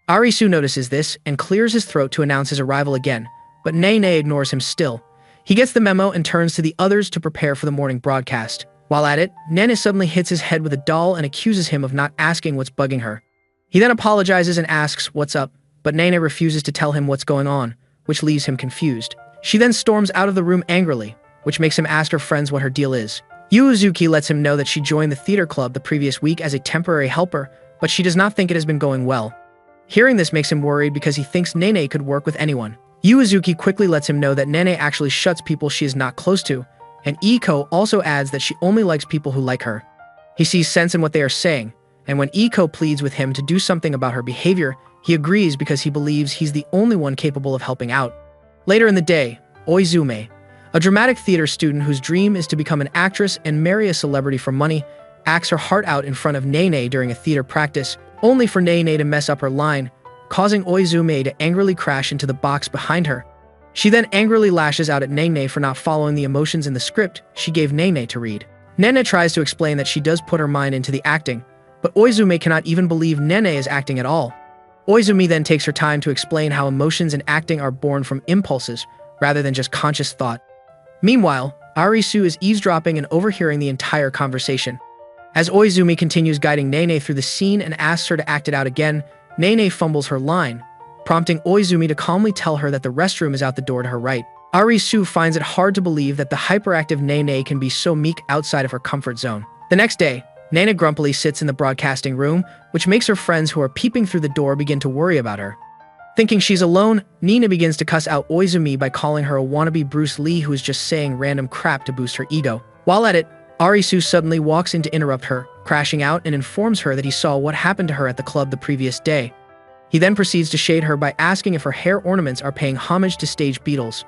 Arisu notices this and clears his throat to announce his arrival again, but Nene ignores him still. He gets the memo and turns to the others to prepare for the morning broadcast. While at it, Nene suddenly hits his head with a doll and accuses him of not asking what's bugging her. He then apologizes and asks what's up, but Nene refuses to tell him what's going on, which leaves him confused. She then storms out of the room angrily, which makes him ask her friends what her deal is. Yuzuki lets him know that she joined the theater club the previous week as a temporary helper, but she does not think it has been going well. Hearing this makes him worried because he thinks Nene could work with anyone. Yuzuki quickly lets him know that Nene actually shuts people she is not close to, and Iko also adds that she only likes people who like her. He sees sense in what they are saying, and when Iko pleads with him to do something about her behavior, he agrees because he believes he's the only one capable of helping out. Later in the day, Oizume, a dramatic theater student whose dream is to become an actress and marry a celebrity for money, acts her heart out in front of Nene during a theater practice, only for Nene to mess up her line, causing Oizume to angrily crash into the box behind her. She then angrily lashes out at Nene for not following the emotions in the script she gave Nene to read. Nene tries to explain that she does put her mind into the acting, but Oizume cannot even believe Nene is acting at all. Oizumi then takes her time to explain how emotions in acting are born from impulses rather than just conscious thought. Meanwhile, Arisu is eavesdropping and overhearing the entire conversation. As Oizumi continues guiding Nene through the scene and asks her to act it out again, Nene fumbles her line, prompting Oizumi to calmly tell her that the restroom is out the door to her right. Arisu finds it hard to believe that the hyperactive Nene can be so meek outside of her comfort zone. The next day, Nana grumpily sits in the broadcasting room, which makes her friends who are peeping through the door begin to worry about her. Thinking she's alone, Nina begins to cuss out Oizumi by calling her a wannabe Bruce Lee who is just saying random crap to boost her ego. While at it, Arisu suddenly walks in to interrupt her, crashing out and informs her that he saw what happened to her at the club the previous day. He then proceeds to shade her by asking if her hair ornaments are paying homage to stage Beatles.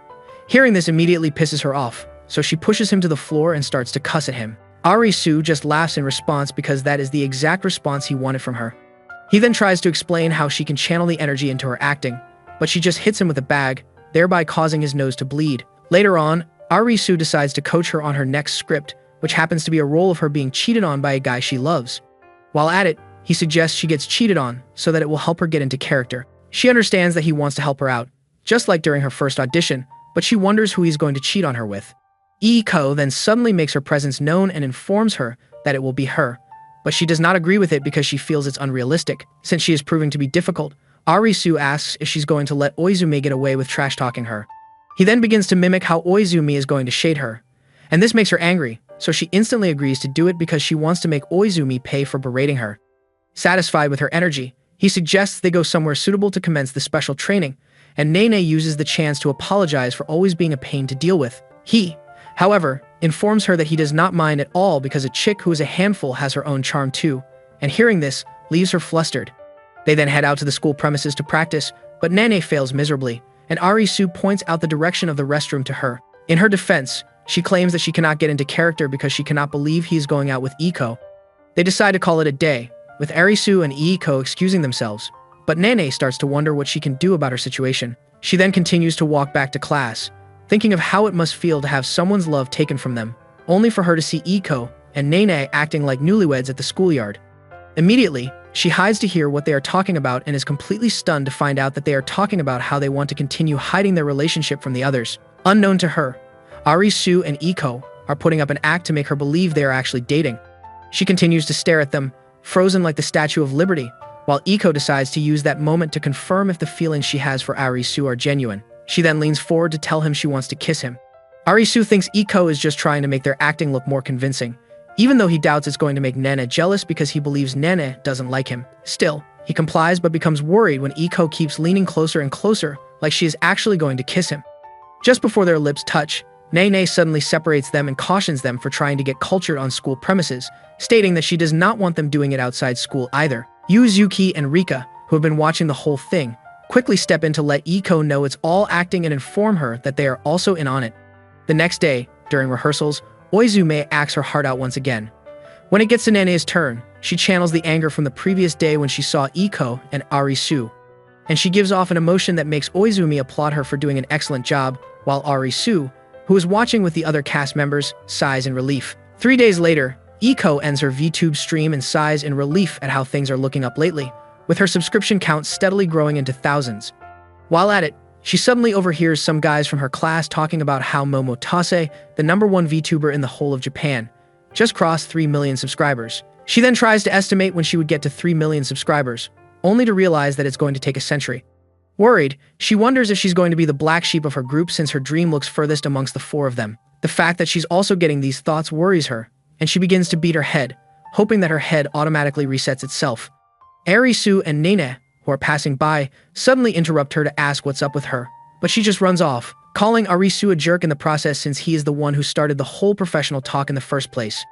Hearing this immediately pisses her off, so she pushes him to the floor and starts to cuss at him. Arisu just laughs in response because that is the exact response he wanted from her. He then tries to explain how she can channel the energy into her acting, but she just hits him with a bag, thereby causing his nose to bleed. Later on, Arisu decides to coach her on her next script, which happens to be a role of her being cheated on by a guy she loves. While at it, he suggests she gets cheated on so that it will help her get into character. She understands that he wants to help her out, just like during her first audition, but she wonders who he's going to cheat on her with. Iko then suddenly makes her presence known and informs her that it will be her, but she does not agree with it because she feels it's unrealistic. Since she is proving to be difficult, Arisu asks if she's going to let Oizumi get away with trash-talking her. He then begins to mimic how Oizumi is going to shade her, and this makes her angry, so she instantly agrees to do it because she wants to make Oizumi pay for berating her. Satisfied with her energy, he suggests they go somewhere suitable to commence the special training, and Nene uses the chance to apologize for always being a pain to deal with. He, however, informs her that he does not mind at all because a chick who is a handful has her own charm too, and hearing this, leaves her flustered. They then head out to the school premises to practice, but Nene fails miserably, and Arisu points out the direction of the restroom to her. In her defense, she claims that she cannot get into character because she cannot believe he is going out with Iko. They decide to call it a day, with Arisu and Iko excusing themselves, but Nene starts to wonder what she can do about her situation. She then continues to walk back to class, thinking of how it must feel to have someone's love taken from them, only for her to see Iko and Nene acting like newlyweds at the schoolyard. Immediately, she hides to hear what they are talking about and is completely stunned to find out that they are talking about how they want to continue hiding their relationship from the others. Unknown to her, Arisu and Iko are putting up an act to make her believe they are actually dating. She continues to stare at them, frozen like the Statue of Liberty, while Iko decides to use that moment to confirm if the feelings she has for Arisu are genuine. She then leans forward to tell him she wants to kiss him. Arisu thinks Iko is just trying to make their acting look more convincing, even though he doubts it's going to make Nene jealous because he believes Nene doesn't like him. Still, he complies but becomes worried when Iko keeps leaning closer and closer, like she is actually going to kiss him. Just before their lips touch, Nene suddenly separates them and cautions them for trying to get cultured on school premises, stating that she does not want them doing it outside school either. Yuzuki and Rika, who have been watching the whole thing, quickly step in to let Iko know it's all acting and inform her that they are also in on it. The next day, during rehearsals, Oizume acts her heart out once again. When it gets to Nene's turn, she channels the anger from the previous day when she saw Iko and Arisu, and she gives off an emotion that makes Oizumi applaud her for doing an excellent job, while Arisu, who is watching with the other cast members, sighs in relief. 3 days later, Iko ends her VTube stream and sighs in relief at how things are looking up lately, with her subscription count steadily growing into thousands. While at it, she suddenly overhears some guys from her class talking about how Momotase, the #1 VTuber in the whole of Japan, just crossed 3 million subscribers. She then tries to estimate when she would get to 3 million subscribers, only to realize that it's going to take a century. Worried, she wonders if she's going to be the black sheep of her group since her dream looks furthest amongst the 4 of them. The fact that she's also getting these thoughts worries her, and she begins to beat her head, hoping that her head automatically resets itself. Arisu and Nene, who are passing by, suddenly interrupt her to ask what's up with her, but she just runs off, calling Arisu a jerk in the process since he is the one who started the whole professional talk in the first place.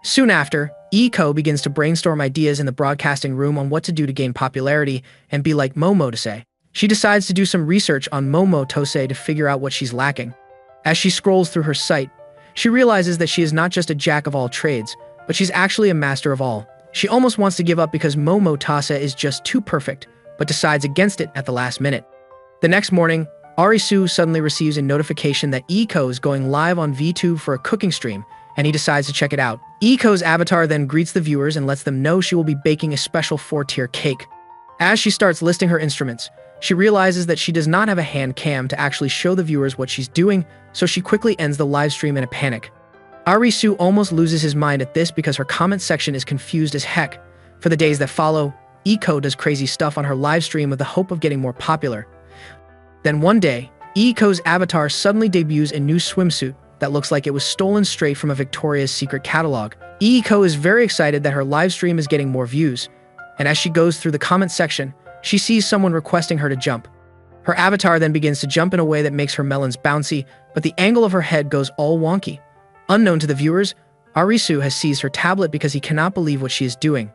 Soon after, Iko begins to brainstorm ideas in the broadcasting room on what to do to gain popularity and be like Momotose. She decides to do some research on Momotose to figure out what she's lacking. As she scrolls through her site, she realizes that she is not just a jack of all trades, but she's actually a master of all. She almost wants to give up because Momotase is just too perfect, but decides against it at the last minute. The next morning, Arisu suddenly receives a notification that Iko is going live on VTube for a cooking stream, and he decides to check it out. Iko's avatar then greets the viewers and lets them know she will be baking a special 4-tier cake. As she starts listing her instruments, she realizes that she does not have a hand cam to actually show the viewers what she's doing, so she quickly ends the live stream in a panic. Arisu almost loses his mind at this because her comment section is confused as heck. For the days that follow, Iko does crazy stuff on her live stream with the hope of getting more popular. Then one day, Iiko's avatar suddenly debuts a new swimsuit that looks like it was stolen straight from a Victoria's Secret catalog. Iiko is very excited that her live stream is getting more views, and as she goes through the comment section, she sees someone requesting her to jump. Her avatar then begins to jump in a way that makes her melons bouncy, but the angle of her head goes all wonky. Unknown to the viewers, Arisu has seized her tablet because he cannot believe what she is doing.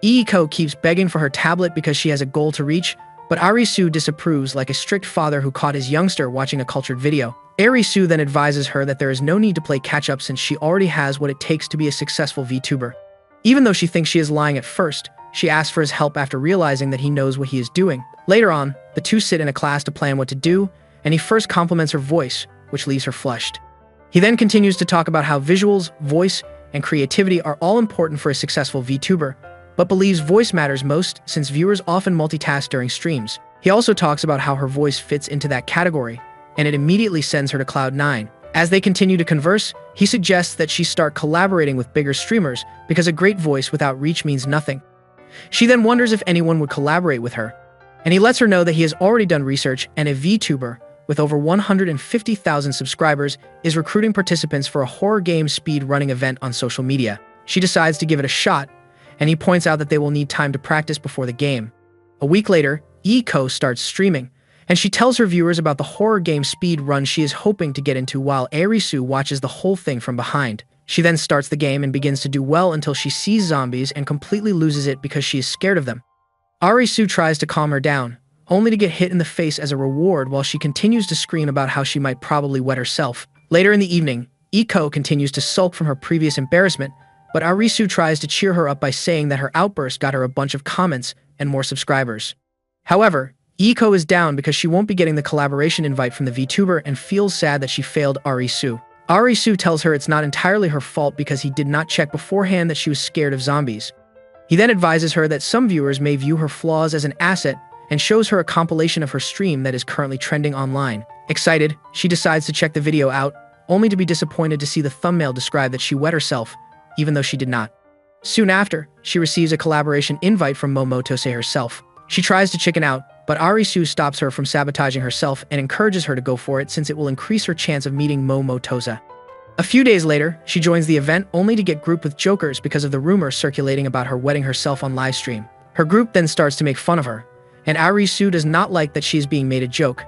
Iiko keeps begging for her tablet because she has a goal to reach, but Arisu disapproves like a strict father who caught his youngster watching a cultured video. Arisu then advises her that there is no need to play catch-up since she already has what it takes to be a successful VTuber. Even though she thinks she is lying at first, she asks for his help after realizing that he knows what he is doing. Later on, the two sit in a class to plan what to do, and he first compliments her voice, which leaves her flushed. He then continues to talk about how visuals, voice, and creativity are all important for a successful VTuber, but believes voice matters most since viewers often multitask during streams. He also talks about how her voice fits into that category, and it immediately sends her to Cloud 9. As they continue to converse, he suggests that she start collaborating with bigger streamers because a great voice without reach means nothing. She then wonders if anyone would collaborate with her, and he lets her know that he has already done research and a VTuber with over 150,000 subscribers is recruiting participants for a horror game speed running event on social media. She decides to give it a shot, and he points out that they will need time to practice before the game. A week later, Iiko starts streaming, and she tells her viewers about the horror game speed run she is hoping to get into while Arisu watches the whole thing from behind. She then starts the game and begins to do well until she sees zombies and completely loses it because she is scared of them. Arisu tries to calm her down, only to get hit in the face as a reward while she continues to scream about how she might probably wet herself. Later in the evening, Iiko continues to sulk from her previous embarrassment, but Arisu tries to cheer her up by saying that her outburst got her a bunch of comments and more subscribers. However, Iiko is down because she won't be getting the collaboration invite from the VTuber and feels sad that she failed Arisu. Arisu tells her it's not entirely her fault because he did not check beforehand that she was scared of zombies. He then advises her that some viewers may view her flaws as an asset and shows her a compilation of her stream that is currently trending online. Excited, she decides to check the video out, only to be disappointed to see the thumbnail describe that she wet herself, even though she did not. Soon after, she receives a collaboration invite from Momotose herself. She tries to chicken out, but Arisu stops her from sabotaging herself and encourages her to go for it since it will increase her chance of meeting Momotose. A few days later, she joins the event only to get grouped with jokers because of the rumor circulating about her wetting herself on livestream. Her group then starts to make fun of her, and Arisu does not like that she is being made a joke.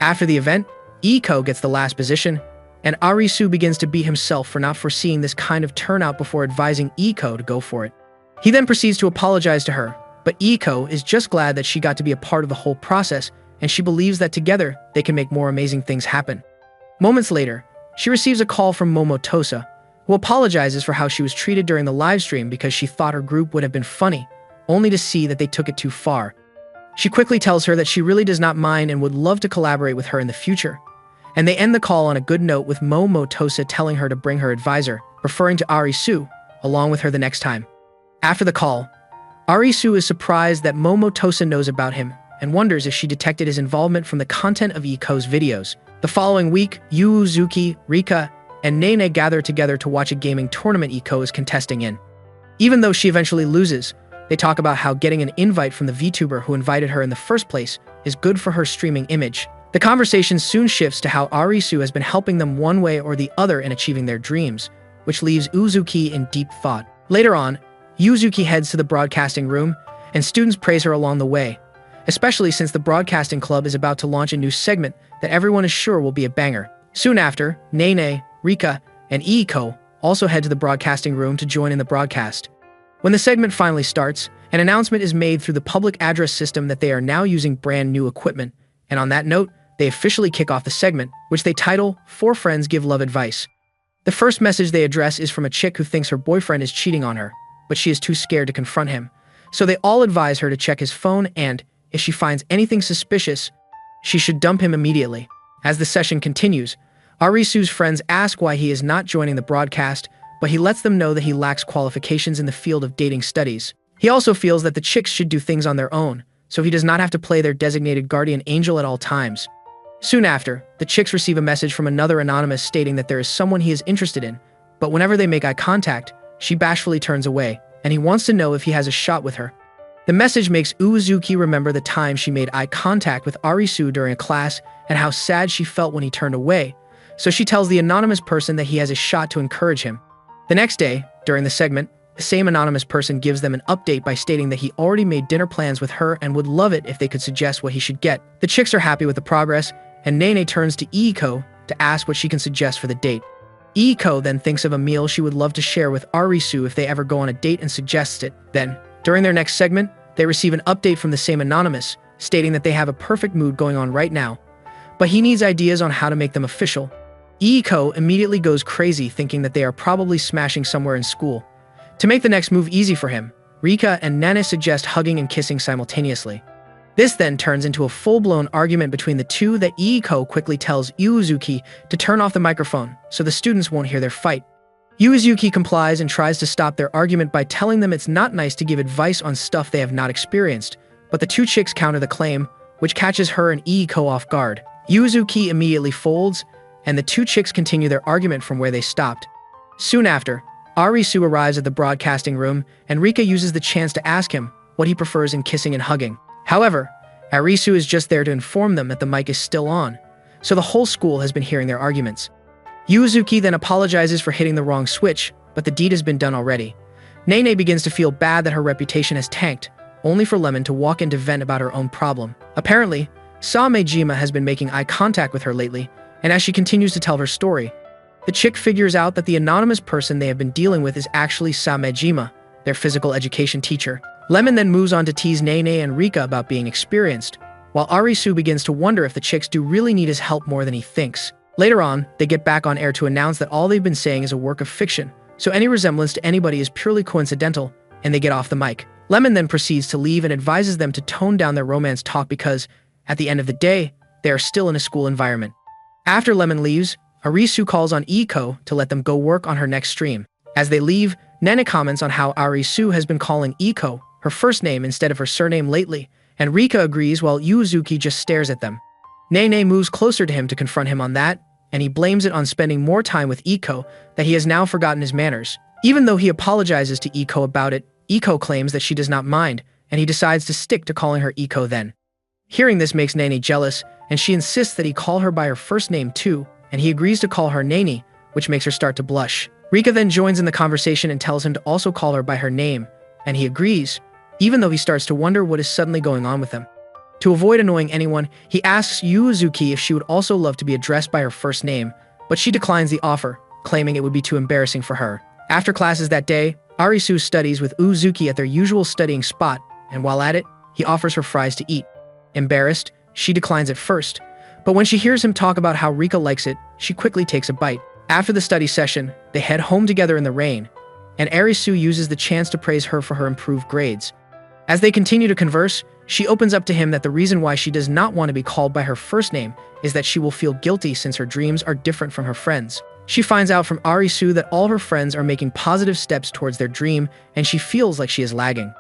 After the event, Iiko gets the last position, and Arisu begins to beat himself for not foreseeing this kind of turnout before advising Iiko to go for it. He then proceeds to apologize to her, but Iiko is just glad that she got to be a part of the whole process, and she believes that together they can make more amazing things happen. Moments later, she receives a call from Momotose, who apologizes for how she was treated during the livestream because she thought her group would have been funny, only to see that they took it too far. She quickly tells her that she really does not mind and would love to collaborate with her in the future, and they end the call on a good note with Momotose telling her to bring her advisor, referring to Arisu, along with her the next time. After the call, Arisu is surprised that Momotose knows about him and wonders if she detected his involvement from the content of Iiko's videos. The following week, Yuzuki, Rika, and Nene gather together to watch a gaming tournament Iiko is contesting in. Even though she eventually loses, they talk about how getting an invite from the VTuber who invited her in the first place is good for her streaming image. The conversation soon shifts to how Arisu has been helping them one way or the other in achieving their dreams, which leaves Uzuki in deep thought. Later on, Uzuki heads to the broadcasting room, and students praise her along the way, especially since the broadcasting club is about to launch a new segment that everyone is sure will be a banger. Soon after, Nene, Rika, and Iiko also head to the broadcasting room to join in the broadcast. When the segment finally starts, an announcement is made through the public address system that they are now using brand new equipment, and on that note, they officially kick off the segment, which they title, 4 Friends Give Love Advice. The first message they address is from a chick who thinks her boyfriend is cheating on her, but she is too scared to confront him. So they all advise her to check his phone and, if she finds anything suspicious, she should dump him immediately. As the session continues, Arisu's friends ask why he is not joining the broadcast, but he lets them know that he lacks qualifications in the field of dating studies. He also feels that the chicks should do things on their own, so he does not have to play their designated guardian angel at all times. Soon after, the chicks receive a message from another anonymous stating that there is someone he is interested in, but whenever they make eye contact, she bashfully turns away, and he wants to know if he has a shot with her. The message makes Uzuki remember the time she made eye contact with Arisu during a class and how sad she felt when he turned away, so she tells the anonymous person that he has a shot to encourage him. The next day, during the segment, the same anonymous person gives them an update by stating that he already made dinner plans with her and would love it if they could suggest what he should get. The chicks are happy with the progress, and Nene turns to Iiko to ask what she can suggest for the date. Iiko then thinks of a meal she would love to share with Arisu if they ever go on a date and suggests it. Then, during their next segment, they receive an update from the same anonymous, stating that they have a perfect mood going on right now, but he needs ideas on how to make them official. Iiko immediately goes crazy thinking that they are probably smashing somewhere in school. To make the next move easy for him, Rika and Nana suggest hugging and kissing simultaneously. This then turns into a full-blown argument between the two that Iiko quickly tells Uzuki to turn off the microphone so the students won't hear their fight. Uzuki complies and tries to stop their argument by telling them it's not nice to give advice on stuff they have not experienced, but the two chicks counter the claim, which catches her and Iiko off guard. Uzuki immediately folds, and the two chicks continue their argument from where they stopped. Soon after, Arisu arrives at the broadcasting room, and Rika uses the chance to ask him what he prefers in kissing and hugging. However, Arisu is just there to inform them that the mic is still on, so the whole school has been hearing their arguments. Uzuki then apologizes for hitting the wrong switch, but the deed has been done already. Nene begins to feel bad that her reputation has tanked, only for Lemon to walk in to vent about her own problem. Apparently, Samejima has been making eye contact with her lately, and as she continues to tell her story, the chick figures out that the anonymous person they have been dealing with is actually Samejima, their physical education teacher. Lemon then moves on to tease Nene and Rika about being experienced, while Arisu begins to wonder if the chicks do really need his help more than he thinks. Later on, they get back on air to announce that all they've been saying is a work of fiction, so any resemblance to anybody is purely coincidental, and they get off the mic. Lemon then proceeds to leave and advises them to tone down their romance talk because, at the end of the day, they are still in a school environment. After Lemon leaves, Arisu calls on Iiko to let them go work on her next stream. As they leave, Nene comments on how Arisu has been calling Iiko her first name instead of her surname lately, and Rika agrees while Uzuki just stares at them. Nene moves closer to him to confront him on that, and he blames it on spending more time with Iiko that he has now forgotten his manners. Even though he apologizes to Iiko about it, Iiko claims that she does not mind, and he decides to stick to calling her Iiko then. Hearing this makes Nene jealous, and she insists that he call her by her first name too, and he agrees to call her Nene, which makes her start to blush. Rika then joins in the conversation and tells him to also call her by her name, and he agrees, even though he starts to wonder what is suddenly going on with him. To avoid annoying anyone, he asks Uzuki if she would also love to be addressed by her first name, but she declines the offer, claiming it would be too embarrassing for her. After classes that day, Arisu studies with Uzuki at their usual studying spot, and while at it, he offers her fries to eat. Embarrassed, she declines at first, but when she hears him talk about how Rika likes it, she quickly takes a bite. After the study session, they head home together in the rain, and Arisu uses the chance to praise her for her improved grades. As they continue to converse, she opens up to him that the reason why she does not want to be called by her first name is that she will feel guilty since her dreams are different from her friends. She finds out from Arisu that all her friends are making positive steps towards their dream, and she feels like she is lagging.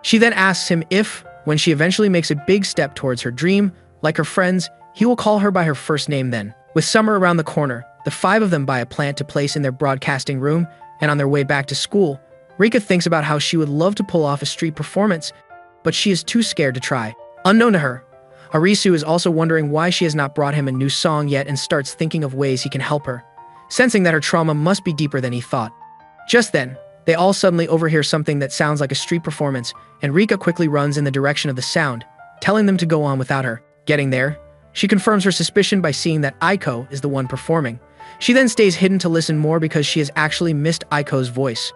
She then asks him if, when she eventually makes a big step towards her dream, like her friends, he will call her by her first name then. With summer around the corner, the five of them buy a plant to place in their broadcasting room, and on their way back to school, Rika thinks about how she would love to pull off a street performance, but she is too scared to try. Unknown to her, Arisu is also wondering why she has not brought him a new song yet and starts thinking of ways he can help her, sensing that her trauma must be deeper than he thought. Just then, they all suddenly overhear something that sounds like a street performance, and Rika quickly runs in the direction of the sound, telling them to go on without her. Getting there, she confirms her suspicion by seeing that Aiko is the one performing. She then stays hidden to listen more because she has actually missed Aiko's voice.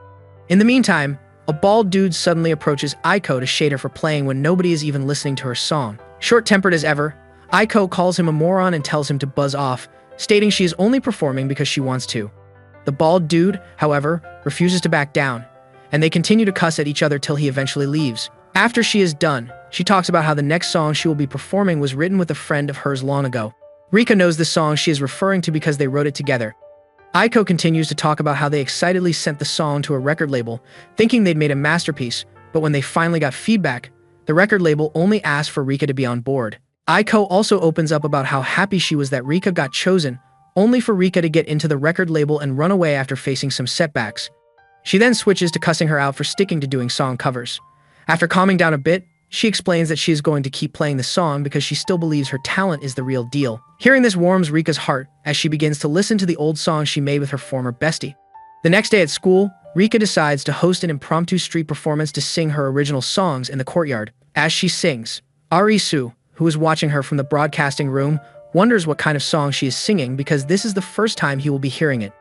In the meantime, a bald dude suddenly approaches Aiko to shade her for playing when nobody is even listening to her song. Short-tempered as ever, Aiko calls him a moron and tells him to buzz off, stating she is only performing because she wants to. The bald dude, however, refuses to back down, and they continue to cuss at each other till he eventually leaves. After she is done, she talks about how the next song she will be performing was written with a friend of hers long ago. Rika knows the song she is referring to because they wrote it together. Aiko continues to talk about how they excitedly sent the song to a record label, thinking they'd made a masterpiece, but when they finally got feedback, the record label only asked for Rika to be on board. Aiko also opens up about how happy she was that Rika got chosen, only for Rika to get into the record label and run away after facing some setbacks. She then switches to cussing her out for sticking to doing song covers. After calming down a bit, she explains that she is going to keep playing the song because she still believes her talent is the real deal. Hearing this warms Rika's heart as she begins to listen to the old song she made with her former bestie. The next day at school, Rika decides to host an impromptu street performance to sing her original songs in the courtyard. As she sings, Arisu, who is watching her from the broadcasting room, wonders what kind of song she is singing because this is the first time he will be hearing it.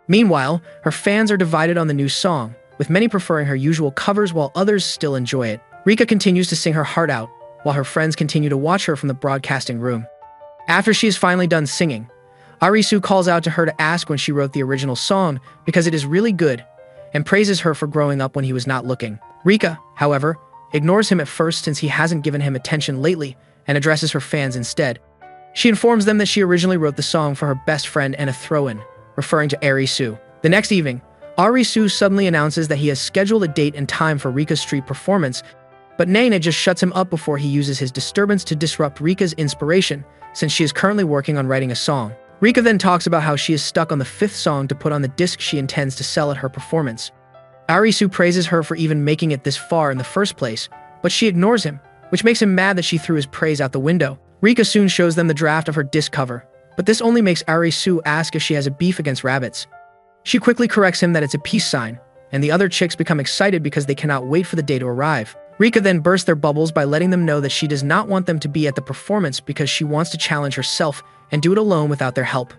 Meanwhile, her fans are divided on the new song, with many preferring her usual covers while others still enjoy it. Rika continues to sing her heart out, while her friends continue to watch her from the broadcasting room. After she is finally done singing, Arisu calls out to her to ask when she wrote the original song because it is really good, and praises her for growing up when he was not looking. Rika, however, ignores him at first since he hasn't given him attention lately and addresses her fans instead. She informs them that she originally wrote the song for her best friend and a throw-in, referring to Arisu. The next evening, Arisu suddenly announces that he has scheduled a date and time for Rika's street performance, but Naina just shuts him up before he uses his disturbance to disrupt Rika's inspiration, since she is currently working on writing a song. Rika then talks about how she is stuck on the 5th song to put on the disc she intends to sell at her performance. Arisu praises her for even making it this far in the first place, but she ignores him, which makes him mad that she threw his praise out the window. Rika soon shows them the draft of her disc cover, but this only makes Arisu ask if she has a beef against rabbits. She quickly corrects him that it's a peace sign, and the other chicks become excited because they cannot wait for the day to arrive. Rika then bursts their bubbles by letting them know that she does not want them to be at the performance because she wants to challenge herself and do it alone without their help.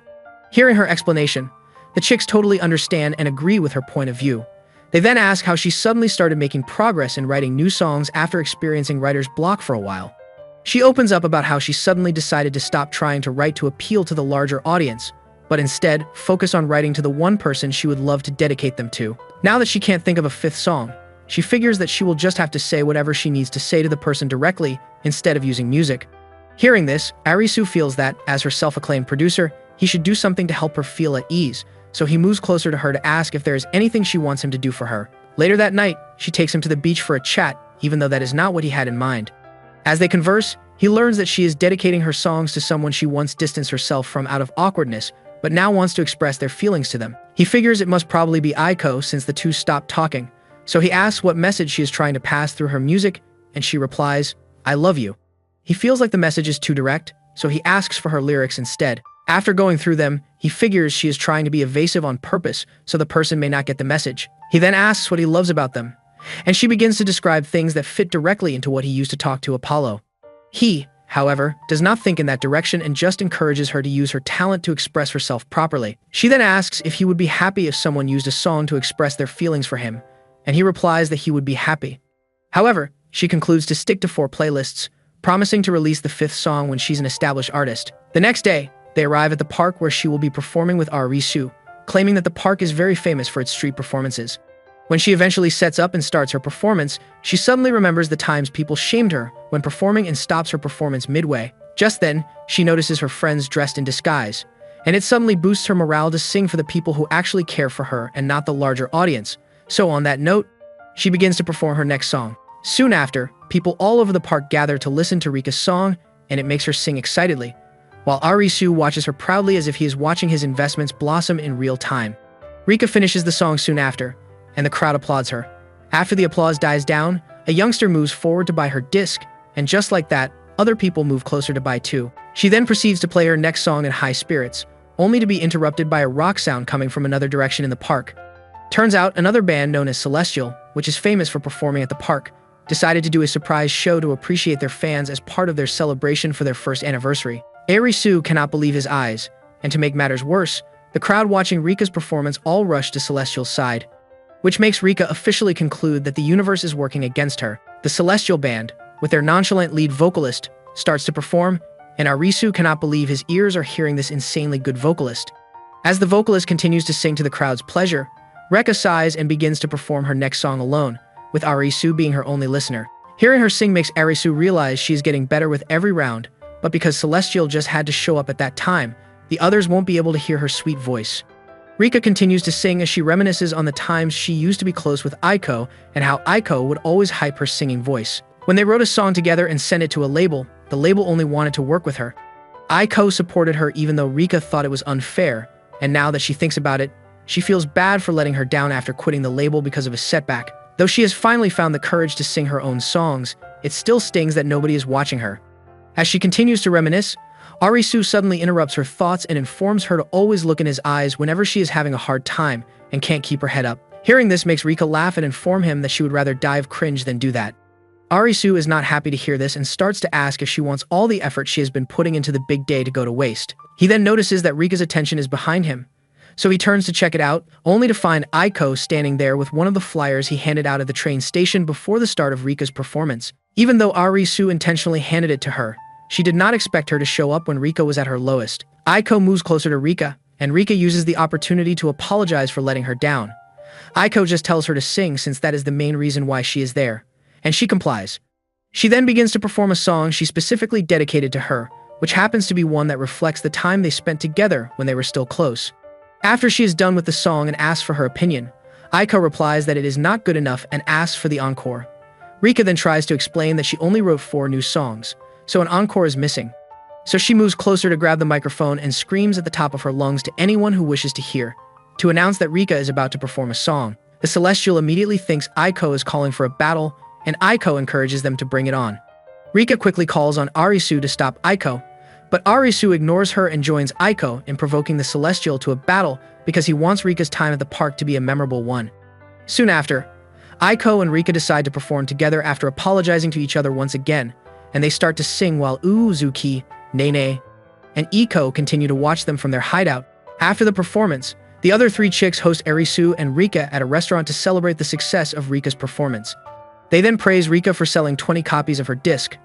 Hearing her explanation, the chicks totally understand and agree with her point of view. They then ask how she suddenly started making progress in writing new songs after experiencing writer's block for a while. She opens up about how she suddenly decided to stop trying to write to appeal to the larger audience, but instead focus on writing to the one person she would love to dedicate them to. Now that she can't think of a 5th song, she figures that she will just have to say whatever she needs to say to the person directly instead of using music. Hearing this, Arisu feels that, as her self-acclaimed producer, he should do something to help her feel at ease, so he moves closer to her to ask if there is anything she wants him to do for her. Later that night, she takes him to the beach for a chat, even though that is not what he had in mind. As they converse, he learns that she is dedicating her songs to someone she once distanced herself from out of awkwardness, but now wants to express their feelings to them. He figures it must probably be Aiko since the two stopped talking, so he asks what message she is trying to pass through her music, and she replies, "I love you." He feels like the message is too direct, so he asks for her lyrics instead. After going through them, he figures she is trying to be evasive on purpose so the person may not get the message. He then asks what he loves about them, and she begins to describe things that fit directly into what he used to talk to Apollo. He, however, does not think in that direction and just encourages her to use her talent to express herself properly. She then asks if he would be happy if someone used a song to express their feelings for him, and he replies that he would be happy. However, she concludes to stick to 4 playlists, promising to release the 5th song when she's an established artist. The next day, they arrive at the park where she will be performing with Arisu, claiming that the park is very famous for its street performances. When she eventually sets up and starts her performance, she suddenly remembers the times people shamed her when performing and stops her performance midway. Just then, she notices her friends dressed in disguise, and it suddenly boosts her morale to sing for the people who actually care for her and not the larger audience. So on that note, she begins to perform her next song. Soon after, people all over the park gather to listen to Rika's song, and it makes her sing excitedly, while Arisu watches her proudly as if he is watching his investments blossom in real time. Rika finishes the song soon after, and the crowd applauds her. After the applause dies down, a youngster moves forward to buy her disc, and just like that, other people move closer to buy too. She then proceeds to play her next song in high spirits, only to be interrupted by a rock sound coming from another direction in the park. Turns out another band known as Celestial, which is famous for performing at the park, decided to do a surprise show to appreciate their fans as part of their celebration for their 1st anniversary. Arisu cannot believe his eyes, and to make matters worse, the crowd watching Rika's performance all rushed to Celestial's side, which makes Rika officially conclude that the universe is working against her. The Celestial band, with their nonchalant lead vocalist, starts to perform, and Arisu cannot believe his ears are hearing this insanely good vocalist. As the vocalist continues to sing to the crowd's pleasure, Reka sighs and begins to perform her next song alone, with Arisu being her only listener. Hearing her sing makes Arisu realize she is getting better with every round, but because Celestial just had to show up at that time, the others won't be able to hear her sweet voice. Rika continues to sing as she reminisces on the times she used to be close with Aiko and how Aiko would always hype her singing voice. When they wrote a song together and sent it to a label, the label only wanted to work with her. Aiko supported her even though Rika thought it was unfair, and now that she thinks about it, she feels bad for letting her down after quitting the label because of a setback. Though she has finally found the courage to sing her own songs, it still stings that nobody is watching her. As she continues to reminisce, Arisu suddenly interrupts her thoughts and informs her to always look in his eyes whenever she is having a hard time and can't keep her head up. Hearing this makes Rika laugh and inform him that she would rather die of cringe than do that. Arisu is not happy to hear this and starts to ask if she wants all the effort she has been putting into the big day to go to waste. He then notices that Rika's attention is behind him, so he turns to check it out, only to find Aiko standing there with one of the flyers he handed out at the train station before the start of Rika's performance. Even though Arisu intentionally handed it to her, she did not expect her to show up when Rika was at her lowest. Aiko moves closer to Rika, and Rika uses the opportunity to apologize for letting her down. Aiko just tells her to sing since that is the main reason why she is there, and she complies. She then begins to perform a song she specifically dedicated to her, which happens to be one that reflects the time they spent together when they were still close. After she is done with the song and asks for her opinion, Aiko replies that it is not good enough and asks for the encore. Rika then tries to explain that she only wrote 4 new songs, so an encore is missing. So she moves closer to grab the microphone and screams at the top of her lungs to anyone who wishes to hear, to announce that Rika is about to perform a song. The Celestial immediately thinks Aiko is calling for a battle, and Aiko encourages them to bring it on. Rika quickly calls on Arisu to stop Aiko, but Arisu ignores her and joins Aiko in provoking the Celestial to a battle because he wants Rika's time at the park to be a memorable one. Soon after, Aiko and Rika decide to perform together after apologizing to each other once again, and they start to sing while Uzuki, Nene, and Iko continue to watch them from their hideout. After the performance, the other 3 chicks host Arisu and Rika at a restaurant to celebrate the success of Rika's performance. They then praise Rika for selling 20 copies of her disc.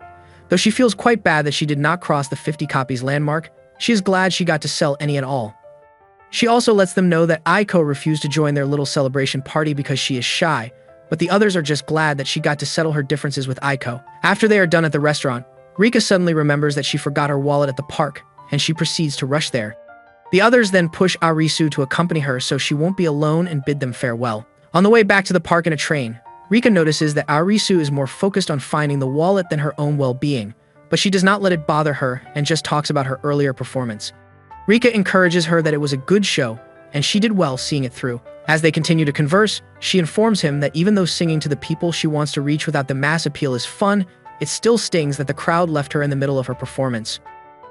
Though she feels quite bad that she did not cross the 50 copies landmark, she is glad she got to sell any at all. She also lets them know that Aiko refused to join their little celebration party because she is shy, but the others are just glad that she got to settle her differences with Aiko. After they are done at the restaurant, Rika suddenly remembers that she forgot her wallet at the park, and she proceeds to rush there. The others then push Arisu to accompany her so she won't be alone and bid them farewell. On the way back to the park in a train, Rika notices that Arisu is more focused on finding the wallet than her own well-being, but she does not let it bother her and just talks about her earlier performance. Rika encourages her that it was a good show, and she did well seeing it through. As they continue to converse, she informs him that even though singing to the people she wants to reach without the mass appeal is fun, it still stings that the crowd left her in the middle of her performance.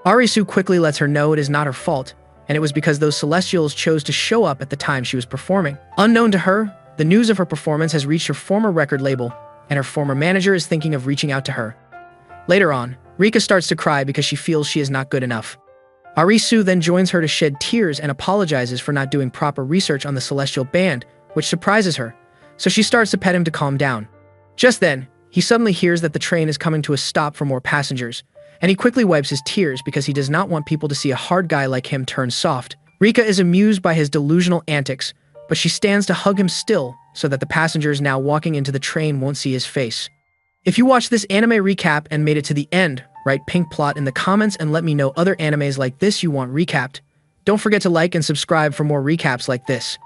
Arisu quickly lets her know it is not her fault, and it was because those Celestials chose to show up at the time she was performing. Unknown to her, the news of her performance has reached her former record label, and her former manager is thinking of reaching out to her. Later on, Rika starts to cry because she feels she is not good enough. Arisu then joins her to shed tears and apologizes for not doing proper research on the Celestial band, which surprises her, so she starts to pet him to calm down. Just then, he suddenly hears that the train is coming to a stop for more passengers, and he quickly wipes his tears because he does not want people to see a hard guy like him turn soft. Rika is amused by his delusional antics, but she stands to hug him still so that the passengers now walking into the train won't see his face. If you watched this anime recap and made it to the end, write pink plot in the comments and let me know other animes like this you want recapped. Don't forget to like and subscribe for more recaps like this.